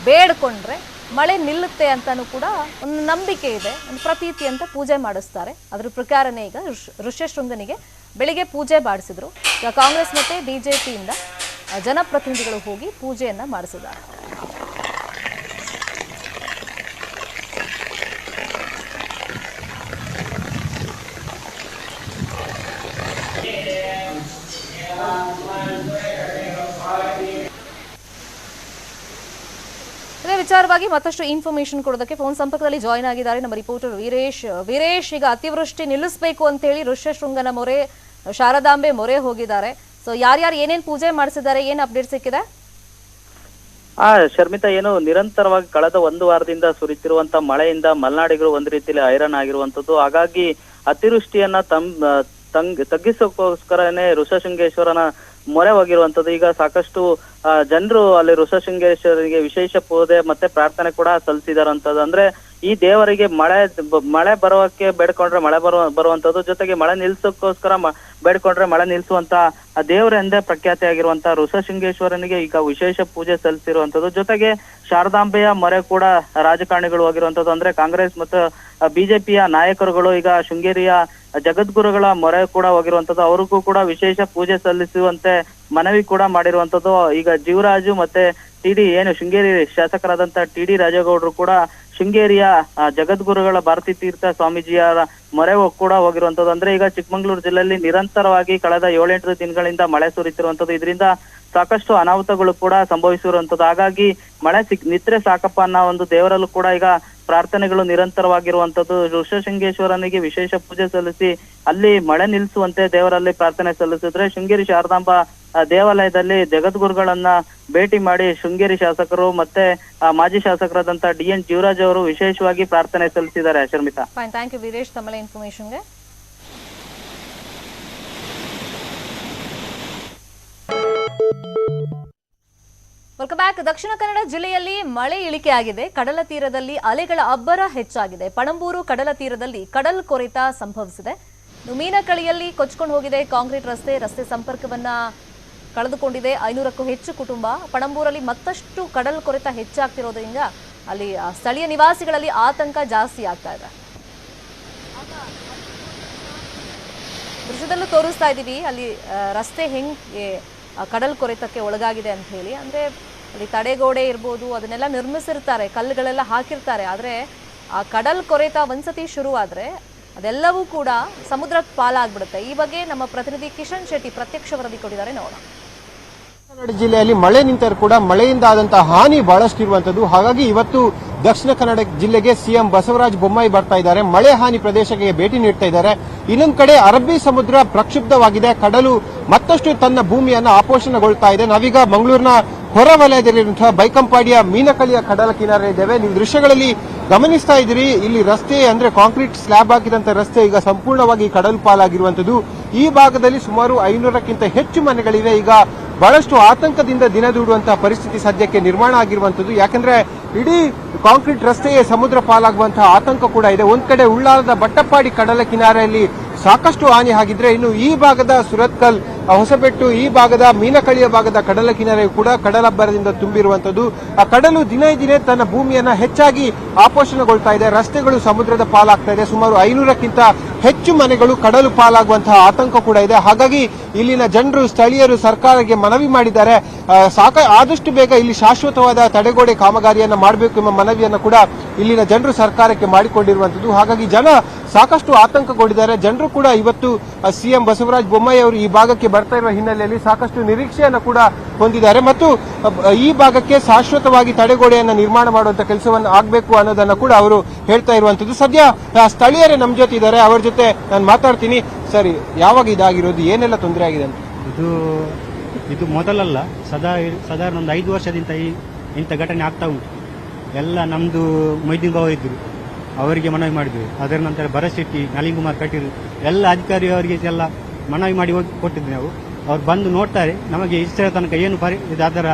ಬೇಡ್ಕೊಂಡ್ರೆ ಮಳೆ ನಿಲ್ಲುತ್ತೆ ಅಂತಾನೂ ಕೂಡ ಒಂದು ನಂಬಿಕೆ ಇದೆ, ಒಂದು ಪ್ರತೀತಿ ಅಂತ ಪೂಜೆ ಮಾಡಿಸ್ತಾರೆ. ಅದ್ರ ಪ್ರಕಾರನೇ ಈಗ ಋಷ್ಯಶೃಂಗನಿಗೆ ಬೆಳಿಗ್ಗೆ ಪೂಜೆ ಮಾಡಿಸಿದ್ರು. ಈಗ ಕಾಂಗ್ರೆಸ್ ಮತ್ತೆ ಬಿಜೆಪಿಯಿಂದ ಜನಪ್ರತಿನಿಧಿಗಳು ಹೋಗಿ ಪೂಜೆಯನ್ನ ಮಾಡಿಸಿದ್ದಾರೆ. ಇದೇ ವಿಚಾರವಾಗಿ ಮತ್ತಷ್ಟು ಇನ್ಫಾರ್ಮೇಶನ್ ಕೊಡೋದಕ್ಕೆ ಫೋನ್ ಸಂಪರ್ಕದಲ್ಲಿ ಜಾಯಿನ್ ಆಗಿದ್ದಾರೆ ನಮ್ಮ ರಿಪೋರ್ಟರ್ ವೀರೇಶ್. ಈಗ ಅತಿವೃಷ್ಟಿ ನಿಲ್ಲಿಸಬೇಕು ಅಂತ ಹೇಳಿ ಋಷ್ಯಶೃಂಗನ ಮೊರೆ ಶಾರದಾಂಬೆ ಮೊರೆ ಹೋಗಿದ್ದಾರೆ. ಸೊ ಯಾರ್ಯಾರು ಏನೇನ್ ಪೂಜೆ ಮಾಡಿಸಿದ್ದಾರೆ, ಏನ್ ಅಪ್ಡೇಟ್ ಸಿಕ್ಕಿದೆ? ಶರ್ಮಿತಾ, ಏನು ನಿರಂತರವಾಗಿ ಕಳೆದ 1 ವಾರದಿಂದ ಸುರಿತಿರುವಂತ ಮಳೆಯಿಂದ ಮಲೆನಾಡಿಗರು ಒಂದ್ ರೀತಿಯಲ್ಲಿ ಹೈರಾಣ ಆಗಿರುವಂತದ್ದು. ಹಾಗಾಗಿ ಅತಿವೃಷ್ಟಿಯನ್ನ ತಗ್ಗಿಸೋಕೋಸ್ಕರನೇ ಋಷಶೃಂಗೇಶ್ವರನ ಮೊರೆ ಹೋಗಿರುವಂತದ್ದು. ಈಗ ಸಾಕಷ್ಟು ಜನರು ಅಲ್ಲಿ ಋಷಶೃಂಗೇಶ್ವರನಿಗೆ ವಿಶೇಷ ಪೂಜೆ ಮತ್ತೆ ಪ್ರಾರ್ಥನೆ ಕೂಡ ಸಲ್ಲಿಸಿದಾರಂತದ್ದು. ಅಂದ್ರೆ ಈ ದೇವರಿಗೆ ಮಳೆ ಬರೋಕೆ ಬೇಡ್ಕೊಂಡ್ರೆ ಮಳೆ ಬರುವಂತದ್ದು, ಜೊತೆಗೆ ಮಳೆ ನಿಲ್ಸೋಕ್ಕೋಸ್ಕರ ಬೇಡ್ಕೊಂಡ್ರೆ ಮಳೆ ನಿಲ್ಸುವಂತ ದೇವರೆಂದೇ ಪ್ರಖ್ಯಾತಿ ಆಗಿರುವಂತ ಋಷಶೃಂಗೇಶ್ವರನಿಗೆ ಈಗ ವಿಶೇಷ ಪೂಜೆ ಸಲ್ಲಿಸಿರುವಂತದ್ದು. ಜೊತೆಗೆ ಶಾರದಾಂಬೆಯ ಮೊರೆ ಕೂಡ ರಾಜಕಾರಣಿಗಳು ಹೋಗಿರುವಂತದ್ದು. ಅಂದ್ರೆ ಕಾಂಗ್ರೆಸ್ ಮತ್ತು ಬಿಜೆಪಿಯ ನಾಯಕರುಗಳು ಈಗ ಶೃಂಗೇರಿಯ ಜಗದ್ಗುರುಗಳ ಮೊರೆ ಕೂಡ ಹೋಗಿರುವಂತದ್ದು. ಅವ್ರಿಗೂ ಕೂಡ ವಿಶೇಷ ಪೂಜೆ ಸಲ್ಲಿಸುವಂತೆ ಮನವಿ ಕೂಡ ಮಾಡಿರುವಂತದ್ದು. ಈಗ ಜೀವರಾಜು ಮತ್ತೆ ಟಿಡಿ ಏನು ಶೃಂಗೇರಿ ಶಾಸಕರಾದಂತ ಟಿಡಿ ರಾಜೇಗೌಡರು ಕೂಡ ಶೃಂಗೇರಿಯ ಜಗದ್ಗುರುಗಳ ಭಾರತೀ ತೀರ್ಥ ಸ್ವಾಮೀಜಿಯವರ ಮೊರೆ ಕೂಡ ಹೋಗಿರುವಂತದ್ದು. ಅಂದ್ರೆ ಈಗ ಚಿಕ್ಕಮಗಳೂರು ಜಿಲ್ಲೆಯಲ್ಲಿ ನಿರಂತರವಾಗಿ ಕಳೆದ 7-8 ದಿನಗಳಿಂದ ಮಳೆ ಸುರಿತಿರುವಂತದ್ದು. ಇದರಿಂದ ಸಾಕಷ್ಟು ಅನಾಹುತಗಳು ಕೂಡ ಸಂಭವಿಸಿರುವಂತದ್ದು. ಹಾಗಾಗಿ ಮಳೆ ನಿತ್ರೆ ಸಾಕಪ್ಪ ಅನ್ನೋ ಒಂದು ದೇವರಲ್ಲೂ ಕೂಡ ಈಗ ಪ್ರಾರ್ಥನೆಗಳು ನಿರಂತರವಾಗಿರುವಂತದ್ದು. ಋಷಶೃಂಗೇಶ್ವರನಿಗೆ ವಿಶೇಷ ಪೂಜೆ ಸಲ್ಲಿಸಿ ಅಲ್ಲಿ ಮಳೆ ನಿಲ್ಲಿಸುವಂತೆ ದೇವರಲ್ಲಿ ಪ್ರಾರ್ಥನೆ ಸಲ್ಲಿಸಿದ್ರೆ, ಶೃಂಗೇರಿ ಶಾರದಾಂಬ ದೇವಾಲಯದಲ್ಲಿ ಜಗದ್ಗುರುಗಳನ್ನ ಭೇಟಿ ಮಾಡಿ ಶೃಂಗೇರಿ ಶಾಸಕರು ಮತ್ತೆ ಮಾಜಿ ಶಾಸಕರಾದಂತ DN ಜೀವರಾಜ್ ಅವರು ವಿಶೇಷವಾಗಿ ಪ್ರಾರ್ಥನೆ ಸಲ್ಲಿಸಿದ್ದಾರೆ. Sharmita, fine, thank you Veeresh ತಮ್ಮ ಇನ್ಫಾರ್ಮೇಶನ್ಗೆ. Welcome back. ದಕ್ಷಿಣ ಕನ್ನಡ ಜಿಲ್ಲೆಯಲ್ಲಿ ಮಳೆ ಇಳಿಕೆ ಆಗಿದೆ. ಕಡಲ ತೀರದಲ್ಲಿ ಅಲೆಗಳ ಅಬ್ಬರ ಹೆಚ್ಚಾಗಿದೆ. ಪಣಂಬೂರು ಕಡಲ ತೀರದಲ್ಲಿ ಕಡಲ್ ಕೊರೆತ ಸಂಭವಿಸಿದೆ. ಮೀನಕಳಿಯಲ್ಲಿ ಕೊಚ್ಕೊಂಡು ಹೋಗಿದೆ ಕಾಂಕ್ರೀಟ್ ರಸ್ತೆ ಸಂಪರ್ಕವನ್ನ ಕಳೆದುಕೊಂಡಿದೆ 500ಕ್ಕೂ ಹೆಚ್ಚು ಕುಟುಂಬ. ಪಣಂಬೂರಲ್ಲಿ ಮತ್ತಷ್ಟು ಕಡಲ್ ಕೊರೆತ ಹೆಚ್ಚಾಗ್ತಿರೋದ್ರಿಂದ ಅಲ್ಲಿ ಸ್ಥಳೀಯ ನಿವಾಸಿಗಳಲ್ಲಿ ಆತಂಕ ಜಾಸ್ತಿ ಆಗ್ತಾ ಇದೆ. ದೃಶ್ಯದಲ್ಲೂ ತೋರಿಸ್ತಾ ಇದ್ದೀವಿ ಅಲ್ಲಿ ರಸ್ತೆ ಹೆಂಗೆ ಕಡಲ್ ಕೊರೆತಕ್ಕೆ ಒಳಗಾಗಿದೆ ಅಂತ ಹೇಳಿ. ಅಂದ್ರೆ ಅಲ್ಲಿ ತಡೆಗೋಡೆ ಇರ್ಬೋದು, ಅದನ್ನೆಲ್ಲ ನಿರ್ಮಿಸಿರ್ತಾರೆ, ಕಲ್ಲುಗಳೆಲ್ಲ ಹಾಕಿರ್ತಾರೆ. ಆದರೆ ಆ ಕಡಲ್ ಕೊರೆತ ಒಂದ್ಸತಿ ಶುರುವಾದ್ರೆ ಅದೆಲ್ಲವೂ ಕೂಡ ಸಮುದ್ರಕ್ಕೆ ಪಾಲಾಗ್ಬಿಡುತ್ತೆ. ಈ ಬಗ್ಗೆ ನಮ್ಮ ಪ್ರತಿನಿಧಿ ಕಿಶನ್ ಶೆಟ್ಟಿ ಪ್ರತ್ಯಕ್ಷ ವರದಿ ಕೊಟ್ಟಿದ್ದಾರೆ, ನೋಡೋಣ. ಕನ್ನಡ ಜಿಲ್ಲೆಯಲ್ಲಿ ಮಳೆ ನಿಂತರೂ ಕೂಡ ಮಳೆಯಿಂದ ಆದಂತಹ ಹಾನಿ ಬಹಳಷ್ಟು ಇರುವಂತದ್ದು. ಹಾಗಾಗಿ ಇವತ್ತು ದಕ್ಷಿಣ ಕನ್ನಡ ಜಿಲ್ಲೆಗೆ ಸಿಎಂ ಬಸವರಾಜ ಬೊಮ್ಮಾಯಿ ಬರ್ತಾ ಇದ್ದಾರೆ, ಮಳೆ ಹಾನಿ ಪ್ರದೇಶಕ್ಕೆ ಭೇಟಿ ನೀಡ್ತಾ ಇದ್ದಾರೆ. ಇನ್ನೊಂದು ಕಡೆ ಅರಬ್ಬಿ ಸಮುದ್ರ ಪ್ರಕ್ಷುಬ್ಧವಾಗಿದೆ, ಕಡಲು ಮತ್ತಷ್ಟು ತನ್ನ ಭೂಮಿಯನ್ನು ಆಪೋಷಣಗೊಳ್ತಾ ಇದೆ. ನಾವೀಗ ಮಂಗಳೂರಿನ ಹೊರವಲಯದಲ್ಲಿರುವಂತಹ ಬೈಕಂಪಾಡಿಯ ಮೀನಕಳಿಯ ಕಡಲ ಕಿನಾರೆ ಇದ್ದೇವೆ. ನೀವು ದೃಶ್ಯಗಳಲ್ಲಿ ಗಮನಿಸ್ತಾ ಇದ್ದೀರಿ, ಇಲ್ಲಿ ರಸ್ತೆ ಅಂದ್ರೆ ಕಾಂಕ್ರೀಟ್ ಸ್ಲ್ಯಾಬ್ ಹಾಕಿದಂತ ರಸ್ತೆ ಈಗ ಸಂಪೂರ್ಣವಾಗಿ ಕಡಲು ಪಾಲಾಗಿರುವಂತದ್ದು. ಈ ಭಾಗದಲ್ಲಿ ಸುಮಾರು 500ಕ್ಕಿಂತ ಹೆಚ್ಚು ಮನೆಗಳಿವೆ. ಈಗ ಬಹಳಷ್ಟು ಆತಂಕದಿಂದ ದಿನ ದೂಡುವಂತಹ ಪರಿಸ್ಥಿತಿ ಸದ್ಯಕ್ಕೆ ನಿರ್ಮಾಣ ಆಗಿರುವಂತದ್ದು. ಯಾಕಂದ್ರೆ ಇಡೀ ಕಾಂಕ್ರೀಟ್ ರಸ್ತೆಯೇ ಸಮುದ್ರ ಪಾಲಾಗುವಂತಹ ಆತಂಕ ಕೂಡ ಇದೆ. ಒಂದ್ ಕಡೆ ಉಳ್ಳಾಲದ ಬಟ್ಟಪ್ಪಾಡಿ ಕಡಲ ಕಿನಾರೆಯಲ್ಲಿ ಸಾಕಷ್ಟು ಹಾನಿ ಆಗಿದ್ರೆ, ಇನ್ನು ಈ ಭಾಗದ ಸುರತ್ಕಲ್, ಹೊಸಬೆಟ್ಟು, ಈ ಭಾಗದ ಮೀನಕಳಿಯ ಭಾಗದ ಕಡಲ ಕಿನಾರೆ ಕೂಡ ಕಡಲಬ್ಬರದಿಂದ ತುಂಬಿರುವಂತದ್ದು. ಆ ಕಡಲು ದಿನೇ ದಿನೇ ತನ್ನ ಭೂಮಿಯನ್ನ ಹೆಚ್ಚಾಗಿ ಆಪೋಷಣಗೊಳ್ತಾ ಇದೆ. ರಸ್ತೆಗಳು ಸಮುದ್ರದ ಪಾಲಾಗ್ತಾ ಇದೆ. ಸುಮಾರು 500ಕ್ಕಿಂತ ಹೆಚ್ಚು ಮನೆಗಳು ಕಡಲು ಪಾಲಾಗುವಂತಹ ಆತಂಕ ಕೂಡ ಇದೆ. ಹಾಗಾಗಿ ಇಲ್ಲಿನ ಜನರು, ಸ್ಥಳೀಯರು ಸರ್ಕಾರಕ್ಕೆ ಮನವಿ ಮಾಡಿದ್ದಾರೆ, ಆದಷ್ಟು ಬೇಗ ಇಲ್ಲಿ ಶಾಶ್ವತವಾದ ತಡೆಗೋಡೆ ಕಾಮಗಾರಿಯನ್ನ ಮಾಡಬೇಕು ಎಂಬ ಮನವಿಯನ್ನ ಕೂಡ ಇಲ್ಲಿನ ಜನರು ಸರ್ಕಾರಕ್ಕೆ ಮಾಡಿಕೊಂಡಿರುವಂತದ್ದು. ಹಾಗಾಗಿ ಜನ ಸಾಕಷ್ಟು ಆತಂಕಗೊಂಡಿದ್ದಾರೆ. ಜನರು ಕೂಡ ಇವತ್ತು ಸಿಎಂ ಬಸವರಾಜ ಬೊಮ್ಮಾಯಿ ಅವರು ಈ ಭಾಗಕ್ಕೆ ಬರ್ತಾ ಇರುವ ಹಿನ್ನೆಲೆಯಲ್ಲಿ ಸಾಕಷ್ಟು ನಿರೀಕ್ಷೆಯನ್ನು ಕೂಡ ಹೊಂದಿದ್ದಾರೆ ಮತ್ತು ಈ ಭಾಗಕ್ಕೆ ಶಾಶ್ವತವಾಗಿ ತಡೆಗೋಡೆಯನ್ನು ನಿರ್ಮಾಣ ಮಾಡುವಂತ ಕೆಲಸವನ್ನು ಆಗಬೇಕು ಅನ್ನೋದನ್ನ ಕೂಡ ಅವರು ಹೇಳ್ತಾ ಇರುವಂತದ್ದು. ಸದ್ಯ ಸ್ಥಳೀಯರೇ ನಮ್ಮ ಜೊತೆ ಇದ್ದಾರೆ, ಅವರ ಜೊತೆ ನಾನು ಮಾತಾಡ್ತೀನಿ. ಸರಿ, ಯಾವಾಗ ಇದಾಗಿರೋದು, ಏನೆಲ್ಲ ತೊಂದರೆ ಆಗಿದೆ ಅಂತ? ಇದು ಮೊದಲಲ್ಲ, ಸಾಧಾರಣ ಒಂದು 5 ವರ್ಷದಿಂದ ಇಂಥ ಘಟನೆ ಆಗ್ತಾ ಉಂಟು. ಎಲ್ಲ ನಮ್ದು ಮೊಯ್ದೀನ್ ಬಾವ ಇದ್ರು, ಅವರಿಗೆ ಮನವಿ ಮಾಡಿದ್ವಿ. ಅದರ ನಂತರ ಭರಶೆಟ್ಟಿ, ನಳಿನ್ ಕುಮಾರ್ ಕಟೀಲ್ ಎಲ್ಲ ಅಧಿಕಾರಿ ಅವರಿಗೆ ಎಲ್ಲ ಮನವಿ ಮಾಡಿ ಕೊಟ್ಟಿದ್ವಿ ನಾವು. ಅವ್ರು ಬಂದು ನೋಡ್ತಾರೆ. ನಮಗೆ ಇಷ್ಟರ ತನಕ ಏನು ಅದರ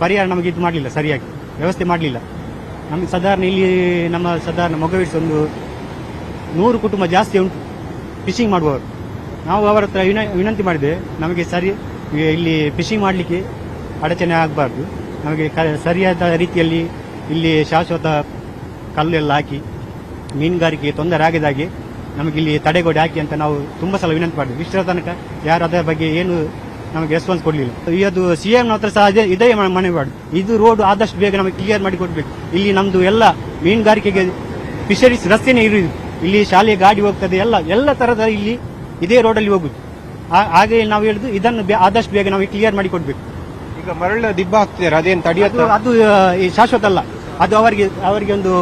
ಪರಿಹಾರ ನಮಗೆ ಇದು ಮಾಡಲಿಲ್ಲ, ಸರಿಯಾಗಿ ವ್ಯವಸ್ಥೆ ಮಾಡಲಿಲ್ಲ. ನಮಗೆ ಸಾಧಾರಣ ಇಲ್ಲಿ ಸಾಧಾರಣ ಮೊಗವಿಡ್ಸ್ ಒಂದು 100 ಕುಟುಂಬ ಜಾಸ್ತಿ ಉಂಟು ಫಿಶಿಂಗ್ ಮಾಡುವವರು. ನಾವು ಅವರ ಹತ್ರ ವಿನಂತಿ ಮಾಡಿದ್ದೇವೆ, ನಮಗೆ ಇಲ್ಲಿ ಫಿಶಿಂಗ್ ಮಾಡಲಿಕ್ಕೆ ಅಡಚಣೆ ಆಗಬಾರ್ದು, ನಮಗೆ ಸರಿಯಾದ ರೀತಿಯಲ್ಲಿ ಇಲ್ಲಿ ಶಾಶ್ವತ ಕಲ್ಲೆಲ್ಲ ಹಾಕಿ ಮೀನುಗಾರಿಕೆಗೆ ತೊಂದರೆ ಆಗದಾಗೆ ನಮಗೆ ಇಲ್ಲಿ ತಡೆಗೋಡೆ ಹಾಕಿ ಅಂತ ನಾವು ತುಂಬಾ ಸಲ ವಿನಂತಿ ಮಾಡಿದ್ವಿ. ಇಷ್ಟರ ತನಕ ಯಾರು ಅದರ ಬಗ್ಗೆ ಏನು ನಮಗೆ ರೆಸ್ಪಾನ್ಸ್ ಕೊಡಲಿಲ್ಲ. ಇದು ಸಿಎಂ ಹತ್ರ ಸಹ ಇದೇ ಮನವಿ ಮಾಡಿ, ಇದು ರೋಡ್ ಆದಷ್ಟು ಬೇಗ ನಮಗೆ ಕ್ಲಿಯರ್ ಮಾಡಿ ಕೊಡ್ಬೇಕು. ಇಲ್ಲಿ ನಮ್ದು ಎಲ್ಲ ಮೀನುಗಾರಿಕೆಗೆ ಫಿಶರೀಸ್ ರಸ್ತೆನೇ ಇರುವುದು, ಇಲ್ಲಿ ಶಾಲೆಯ ಗಾಡಿ ಹೋಗ್ತದೆ, ಎಲ್ಲ ತರದ ಇಲ್ಲಿ ಇದೇ ರೋಡಲ್ಲಿ ಹೋಗುದು. ಹಾಗೆ ನಾವು ಹೇಳುದು ಇದನ್ನು ಆದಷ್ಟು ಬೇಗ ನಾವು ಕ್ಲಿಯರ್ ಮಾಡಿ ಕೊಡ್ಬೇಕು. ಈಗ ಮರಳ ದಿಬ್ಬ ಹಾಕ್ತಿದ್ದಾರೆ, ಅದೇನು ತಡೆಯೋದು? ಅದು ಶಾಶ್ವತ ಅಲ್ಲ, ಅದು ಅವರಿಗೆ ಒಂದು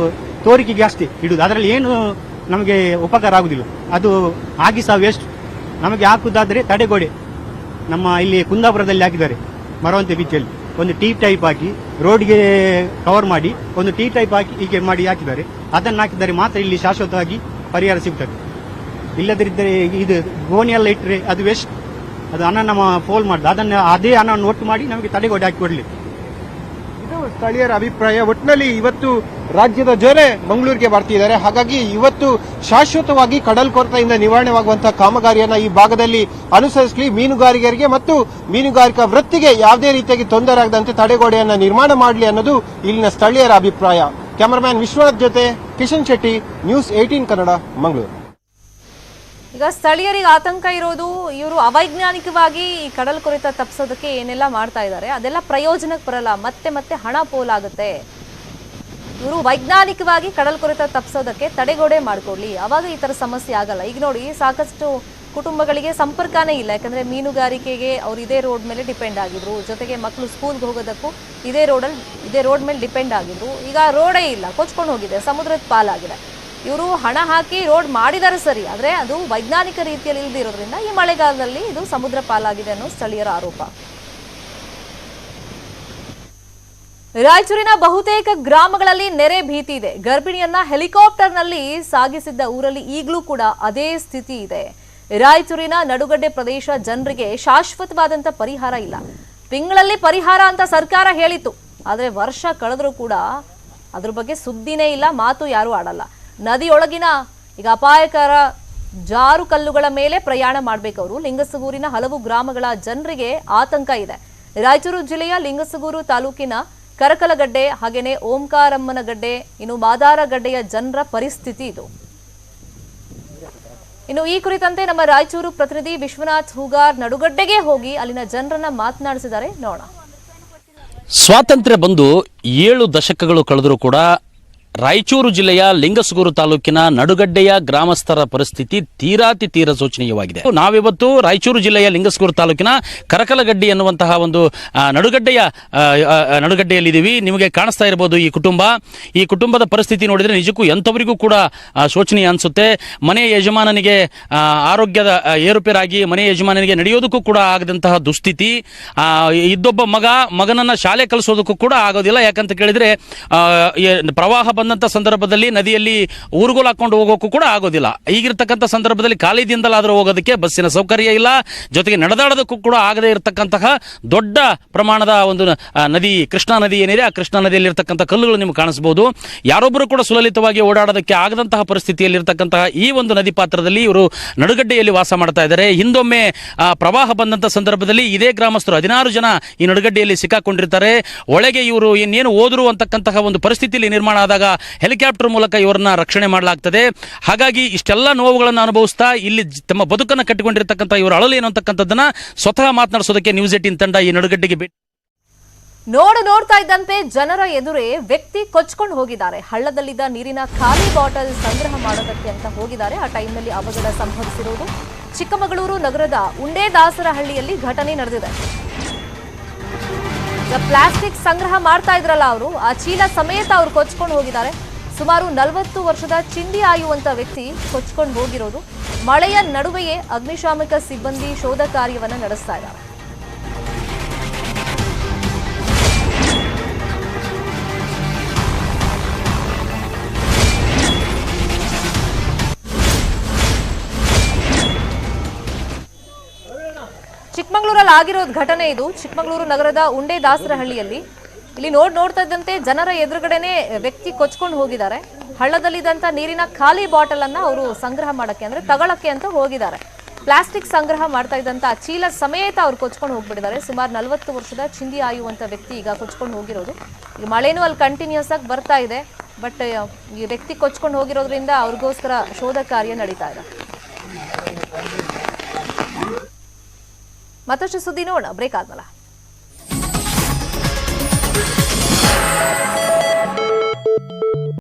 ತೋರಿಕೆಗೆ ಅಷ್ಟೇ ಇಡುದು. ಅದರಲ್ಲಿ ಏನು ನಮಗೆ ಉಪಕಾರ ಆಗುದಿಲ್ಲ, ಅದು ಆಗಿ ಸಹ ವೇಸ್ಟ್. ನಮಗೆ ಹಾಕುದಾದ್ರೆ ತಡೆಗೋಡೆ ನಮ್ಮ ಇಲ್ಲಿ ಕುಂದಾಪುರದಲ್ಲಿ ಹಾಕಿದ್ದಾರೆ, ಮರವಂತೆ ಬೀಚಲ್ಲಿ ಒಂದು ಟೀ ಟೈಪ್ ಹಾಕಿ ರೋಡ್ಗೆ ಕವರ್ ಮಾಡಿ ಒಂದು ಟೀ ಟೈಪ್ ಹಾಕಿ ಹೀಗೆ ಮಾಡಿ ಹಾಕಿದ್ದಾರೆ. ಅದನ್ನು ಹಾಕಿದರೆ ಮಾತ್ರ ಇಲ್ಲಿ ಶಾಶ್ವತವಾಗಿ ಪರಿಹಾರ ಸಿಗ್ತದೆ. ಇಲ್ಲದಿದ್ದರೆ ಇದು ಗೋಣಿ ಎಲ್ಲ ಇಟ್ಟರೆ ಅದು ವೇಸ್ಟ್. ಅದು ಹಣ ನಮ್ಮ ಫೋಲ್ ಮಾಡುದು, ಅದೇ ಹಣವನ್ನು ಒಟ್ಟು ಮಾಡಿ ನಮಗೆ ತಡೆಗೋಡೆ ಹಾಕಿ ಕೊಡ್ಲಿ. ಇದು ಸ್ಥಳೀಯರ ಅಭಿಪ್ರಾಯ. ಒಟ್ಟಿನಲ್ಲಿ ಇವತ್ತು ರಾಜ್ಯದ ಜೊರೆ ಮಂಗಳೂರಿಗೆ ಬರ್ತಿದ್ದಾರೆ. ಹಾಗಾಗಿ ಇವತ್ತು ಶಾಶ್ವತವಾಗಿ ಕಡಲ್ ಕೊರೆತದಿಂದ ನಿವಾರಣೆಯಾಗುವಂತಹ ಕಾಮಗಾರಿಯನ್ನ ಈ ಭಾಗದಲ್ಲಿ ಅನುಸರಿಸಲಿ, ಮೀನುಗಾರಿಕರಿಗೆ ಮತ್ತು ಮೀನುಗಾರಿಕಾ ವೃತ್ತಿಗೆ ಯಾವುದೇ ರೀತಿಯಾಗಿ ತೊಂದರೆ ಆಗದಂತೆ ತಡೆಗೋಡೆಯನ್ನ ನಿರ್ಮಾಣ ಮಾಡಲಿ ಅನ್ನೋದು ಇಲ್ಲಿನ ಸ್ಥಳೀಯರ ಅಭಿಪ್ರಾಯ. ಕ್ಯಾಮರಾಮ್ಯಾನ್ ವಿಶ್ವನಾಥ್ ಜೊತೆ ಕಿಶನ್ ಶೆಟ್ಟಿ, ನ್ಯೂಸ್ 18 ಕನ್ನಡ, ಮಂಗಳೂರು. ಈಗ ಸ್ಥಳೀಯರಿಗೆ ಆತಂಕ ಇರೋದು, ಇವರು ಅವೈಜ್ಞಾನಿಕವಾಗಿ ಈ ಕಡಲ್ ಕೊರೆತ ತಪ್ಪಿಸೋದಕ್ಕೆ ಏನೆಲ್ಲ ಮಾಡ್ತಾ ಇದ್ದಾರೆ ಅದೆಲ್ಲ ಪ್ರಯೋಜನಕ್ಕೆ ಬರಲ್ಲ, ಮತ್ತೆ ಹಣ ಪೋಲಾಗುತ್ತೆ. ಇವರು ವೈಜ್ಞಾನಿಕವಾಗಿ ಕಡಲ್ ಕೊರೆತ ತಪ್ಪಿಸೋದಕ್ಕೆ ತಡೆಗೋಡೆ ಮಾಡ್ಕೊಳ್ಳಿ, ಅವಾಗ ಈ ತರ ಸಮಸ್ಯೆ ಆಗಲ್ಲ. ಈಗ ನೋಡಿ, ಸಾಕಷ್ಟು ಕುಟುಂಬಗಳಿಗೆ ಸಂಪರ್ಕನೇ ಇಲ್ಲ. ಯಾಕಂದ್ರೆ ಮೀನುಗಾರಿಕೆಗೆ ಅವ್ರು ಇದೇ ರೋಡ್ ಮೇಲೆ ಡಿಪೆಂಡ್ ಆಗಿದ್ರು, ಜೊತೆಗೆ ಮಕ್ಕಳು ಸ್ಕೂಲ್ಗೆ ಹೋಗೋದಕ್ಕೂ ಇದೇ ರೋಡ್ ಮೇಲೆ ಡಿಪೆಂಡ್ ಆಗಿದ್ರು. ಈಗ ರೋಡೇ ಇಲ್ಲ, ಕೊಚ್ಕೊಂಡು ಹೋಗಿದೆ, ಸಮುದ್ರದ ಪಾಲಾಗಿದೆ. ಇವರು ಹಣ ಹಾಕಿ ರೋಡ್ ಮಾಡಿದ್ದಾರೆ ಸರಿ, ಆದರೆ ಅದು ವೈಜ್ಞಾನಿಕ ರೀತಿಯಲ್ಲಿ ಇಲ್ದಿರೋದ್ರಿಂದ ಈ ಮಳೆಗಾಲದಲ್ಲಿ ಇದು ಸಮುದ್ರ ಪಾಲಾಗಿದೆ ಅನ್ನೋ ಸ್ಥಳೀಯರ ಆರೋಪ. ರಾಯಚೂರಿನ ಬಹುತೇಕ ಗ್ರಾಮಗಳಲ್ಲಿ ನೆರೆ ಭೀತಿ ಇದೆ. ಗರ್ಭಿಣಿಯನ್ನ ಹೆಲಿಕಾಪ್ಟರ್ನಲ್ಲಿ ಸಾಗಿಸಿದ್ದ ಊರಲ್ಲಿ ಈಗಲೂ ಕೂಡ ಅದೇ ಸ್ಥಿತಿ ಇದೆ. ರಾಯಚೂರಿನ ನಡುಗಡ್ಡೆ ಪ್ರದೇಶ ಜನರಿಗೆ ಶಾಶ್ವತವಾದಂತ ಪರಿಹಾರ ಇಲ್ಲ. ತಿಂಗಳಲ್ಲಿ ಪರಿಹಾರ ಅಂತ ಸರ್ಕಾರ ಹೇಳಿತ್ತು, ಆದರೆ ವರ್ಷ ಕಳೆದ್ರೂ ಕೂಡ ಅದ್ರ ಬಗ್ಗೆ ಸುದ್ದಿನೇ ಇಲ್ಲ, ಮಾತು ಯಾರು ಆಡಲ್ಲ. ನದಿಯೊಳಗಿನ ಈಗ ಅಪಾಯಕರ ಜಾರು ಕಲ್ಲುಗಳ ಮೇಲೆ ಪ್ರಯಾಣ ಮಾಡಬೇಕವರು. ಲಿಂಗಸಗೂರಿನ ಹಲವು ಗ್ರಾಮಗಳ ಜನರಿಗೆ ಆತಂಕ ಇದೆ. ರಾಯಚೂರು ಜಿಲ್ಲೆಯ ಲಿಂಗಸಗೂರು ತಾಲೂಕಿನ ಕರಕಲಗಡ್ಡೆ, ಹಾಗೇನೆ ಓಂಕಾರಮ್ಮನಗಡ್ಡೆ, ಇನ್ನು ಮಾದಾರಗಡ್ಡೆಯ ಜನರ ಪರಿಸ್ಥಿತಿ ಇದು. ಇನ್ನು ಈ ಕುರಿತಂತೆ ನಮ್ಮ ರಾಯಚೂರು ಪ್ರತಿನಿಧಿ ವಿಶ್ವನಾಥ್ ಹೂಗಾರ್ ನಡುಗಡ್ಡೆಗೆ ಹೋಗಿ ಅಲ್ಲಿನ ಜನರನ್ನ ಮಾತನಾಡಿಸಿದ್ದಾರೆ, ನೋಡೋಣ. ಸ್ವಾತಂತ್ರ್ಯ ಬಂದು 7 ದಶಕಗಳು ಕಳೆದರೂ ಕೂಡ ರಾಯಚೂರು ಜಿಲ್ಲೆಯ ಲಿಂಗಸಗೂರು ತಾಲೂಕಿನ ನಡುಗಡ್ಡೆಯ ಗ್ರಾಮಸ್ಥರ ಪರಿಸ್ಥಿತಿ ತೀರಾ ಶೋಚನೀಯವಾಗಿದೆ. ನಾವಿವತ್ತು ರಾಯಚೂರು ಜಿಲ್ಲೆಯ ಲಿಂಗಸಗೂರು ತಾಲೂಕಿನ ಕರಕಲಗಡ್ಡಿ ಎನ್ನುವಂತಹ ಒಂದು ನಡುಗಡ್ಡೆಯಲ್ಲಿದ್ದೀವಿ. ನಿಮಗೆ ಕಾಣಿಸ್ತಾ ಇರಬಹುದು ಈ ಕುಟುಂಬದ ಪರಿಸ್ಥಿತಿ ನೋಡಿದರೆ ನಿಜಕ್ಕೂ ಎಂಥವರಿಗೂ ಕೂಡ ಶೋಚನೀಯ ಅನಿಸುತ್ತೆ. ಮನೆ ಯಜಮಾನನಿಗೆ ಆರೋಗ್ಯದ ಏರುಪೇರಾಗಿ ಮನೆ ಯಜಮಾನನಿಗೆ ನಡೆಯೋದಕ್ಕೂ ಕೂಡ ಆಗದಂತಹ ದುಸ್ಥಿತಿ. ಇದ್ದೊಬ್ಬ ಮಗನನ್ನ ಶಾಲೆ ಕಲಿಸೋದಕ್ಕೂ ಕೂಡ ಆಗೋದಿಲ್ಲ. ಯಾಕಂತ ಕೇಳಿದ್ರೆ ಪ್ರವಾಹ ಬಂದಂತ ಸಂದರ್ಭದಲ್ಲಿ ನದಿಯಲ್ಲಿ ಊರುಗೋಲು ಹಾಕೊಂಡು ಹೋಗೋಕ್ಕೂ ಕೂಡ ಆಗೋದಿಲ್ಲ. ಈಗಿರ್ತಕ್ಕಂಥ ಸಂದರ್ಭದಲ್ಲಿ ಕಾಲೇಜಿಂದಲಾದರೂ ಹೋಗೋದಕ್ಕೆ ಬಸ್ಸಿನ ಸೌಕರ್ಯ ಇಲ್ಲ, ಜೊತೆಗೆ ನಡೆದಾಡೋದಕ್ಕೂ ಕೂಡ ಆಗದೇ ಇರತಕ್ಕಂತಹ ದೊಡ್ಡ ಪ್ರಮಾಣದ ಒಂದು ನದಿ, ಕೃಷ್ಣಾ ನದಿ ಏನಿದೆ, ಆ ಕೃಷ್ಣಾ ನದಿಯಲ್ಲಿ ಇರತಕ್ಕಂಥ ಕಲ್ಲುಗಳು ನಿಮ್ಗೆ ಕಾಣಿಸಬಹುದು. ಯಾರೊಬ್ಬರು ಕೂಡ ಸುಲಲಿತವಾಗಿ ಓಡಾಡೋದಕ್ಕೆ ಆಗದಂತಹ ಪರಿಸ್ಥಿತಿಯಲ್ಲಿರ್ತಕ್ಕಂತಹ ಈ ಒಂದು ನದಿ ಪಾತ್ರದಲ್ಲಿ ಇವರು ನಡುಗಡ್ಡೆಯಲ್ಲಿ ವಾಸ ಮಾಡ್ತಾ ಇದ್ದಾರೆ. ಹಿಂದೊಮ್ಮೆ ಪ್ರವಾಹ ಬಂದಂತ ಸಂದರ್ಭದಲ್ಲಿ ಇದೇ ಗ್ರಾಮಸ್ಥರು 16 ಜನ ಈ ನಡುಗಡ್ಡೆಯಲ್ಲಿ ಸಿಕ್ಕಾಕೊಂಡಿರ್ತಾರೆ. ಒಳಗೆ ಇವರು ಇನ್ನೇನು ಹೋದ್ರು ಅಂತಕ್ಕಂತಹ ಒಂದು ಪರಿಸ್ಥಿತಿಯಲ್ಲಿ ನಿರ್ಮಾಣ ಆದಾಗ ಹೆಲಿಕಾಪ್ಟರ್ ಮೂಲಕ ಇವರನ್ನ ರಕ್ಷಣೆ ಮಾಡಲಾಗ್ತದೆ. ಹಾಗಾಗಿ ಇಷ್ಟೆಲ್ಲ ನೋವುಗಳನ್ನು ಅನುಭವಿಸ್ತಾ ಇಲ್ಲಿ ತಮ್ಮ ಬದುಕನ್ನು ಕಟ್ಟಿಕೊಂಡಿರ್ತಕ್ಕಂಥ ಇವರು ಅಳಲು ಏನು ಅಂತಕ್ಕಂಥದ್ದನ್ನ ಸ್ವತಃ ಮಾತನಾಡಿಸೋದಕ್ಕೆ ನ್ಯೂಸ್ 18 ತಂಡ ಈ ನಡುಗಡ್ಡೆಗೆ ಭೇಟಿ ನೋಡ್ತಾ ಇದ್ದಂತೆ ಜನರ ಎದುರೇ ವ್ಯಕ್ತಿ ಕೊಚ್ಕೊಂಡು ಹೋಗಿದ್ದಾರೆ. ಹಳ್ಳದಲ್ಲಿದ್ದ ನೀರಿನ ಖಾಲಿ ಬಾಟಲ್ ಸಂಗ್ರಹ ಮಾಡೋದಕ್ಕೆ ಅಂತ ಹೋಗಿದ್ದಾರೆ. ಆ ಟೈಮ್ನಲ್ಲಿ ಅವಘಡ ಸಂಭವಿಸಿರುವುದು ಚಿಕ್ಕಮಗಳೂರು ನಗರದ ಉಂಡೇದಾಸರಹಳ್ಳಿಯಲ್ಲಿ ಘಟನೆ ನಡೆದಿದೆ. ಪ್ಲಾಸ್ಟಿಕ್ ಸಂಗ್ರಹ ಮಾಡ್ತಾ ಇದ್ರಲ್ಲ ಅವರು, ಆ ಚೀಲ ಸಮೇತ ಅವರು ಕೊಚ್ಕೊಂಡು ಹೋಗಿದ್ದಾರೆ. ಸುಮಾರು 40 ವರ್ಷದ ಚಿಂದಿ ಆಯುವಂತ ವ್ಯಕ್ತಿ ಕೊಚ್ಕೊಂಡು ಹೋಗಿರೋದು. ಮಳೆಯ ನಡುವೆಯೇ ಅಗ್ನಿಶಾಮಕ ಸಿಬ್ಬಂದಿ ಶೋಧ ಕಾರ್ಯವನ್ನು ನಡೆಸ್ತಾ ಇದ್ದಾರೆ. ಚಿಕ್ಕಮಗಳೂರಲ್ಲಿ ಆಗಿರೋದು ಘಟನೆ ಇದು. ಚಿಕ್ಕಮಗಳೂರು ನಗರದ ಉಂಡೇದಾಸರಹಳ್ಳಿಯಲ್ಲಿ ಇಲ್ಲಿ ನೋಡ್ತಾ ಇದ್ದಂತೆ ಜನರ ಎದುರುಗಡೆನೆ ವ್ಯಕ್ತಿ ಕೊಚ್ಕೊಂಡು ಹೋಗಿದ್ದಾರೆ. ಹಳ್ಳದಲ್ಲಿದ್ದಂತ ನೀರಿನ ಖಾಲಿ ಬಾಟಲ್ ಅನ್ನ ಅವರು ಸಂಗ್ರಹ ಮಾಡಕ್ಕೆ ಅಂದ್ರೆ ತಗೊಳಕ್ಕೆ ಅಂತ ಹೋಗಿದ್ದಾರೆ. ಪ್ಲಾಸ್ಟಿಕ್ ಸಂಗ್ರಹ ಮಾಡ್ತಾ ಇದ್ದಂತ ಚೀಲ ಸಮೇತ ಅವ್ರು ಕೊಚ್ಕೊಂಡು ಹೋಗ್ಬಿಟ್ಟಿದ್ದಾರೆ. ಸುಮಾರು 40 ವರ್ಷದ ಚಿಂದಿ ಆಯುವಂತ ವ್ಯಕ್ತಿ ಈಗ ಕೊಚ್ಕೊಂಡು ಹೋಗಿರೋದು. ಈಗ ಮಳೆನೂ ಅಲ್ಲಿ ಕಂಟಿನ್ಯೂಸ್ ಆಗಿ ಬರ್ತಾ ಇದೆ. ಬಟ್ ಈ ವ್ಯಕ್ತಿ ಕೊಚ್ಕೊಂಡು ಹೋಗಿರೋದ್ರಿಂದ ಅವ್ರಿಗೋಸ್ಕರ ಶೋಧ ಕಾರ್ಯ ನಡೀತಾ ಇದೆ. ಮತ್ತಷ್ಟು ಸುದ್ದಿ ನೋಡೋಣ ಬ್ರೇಕ್ ಆದ್ಮೇಲೆ.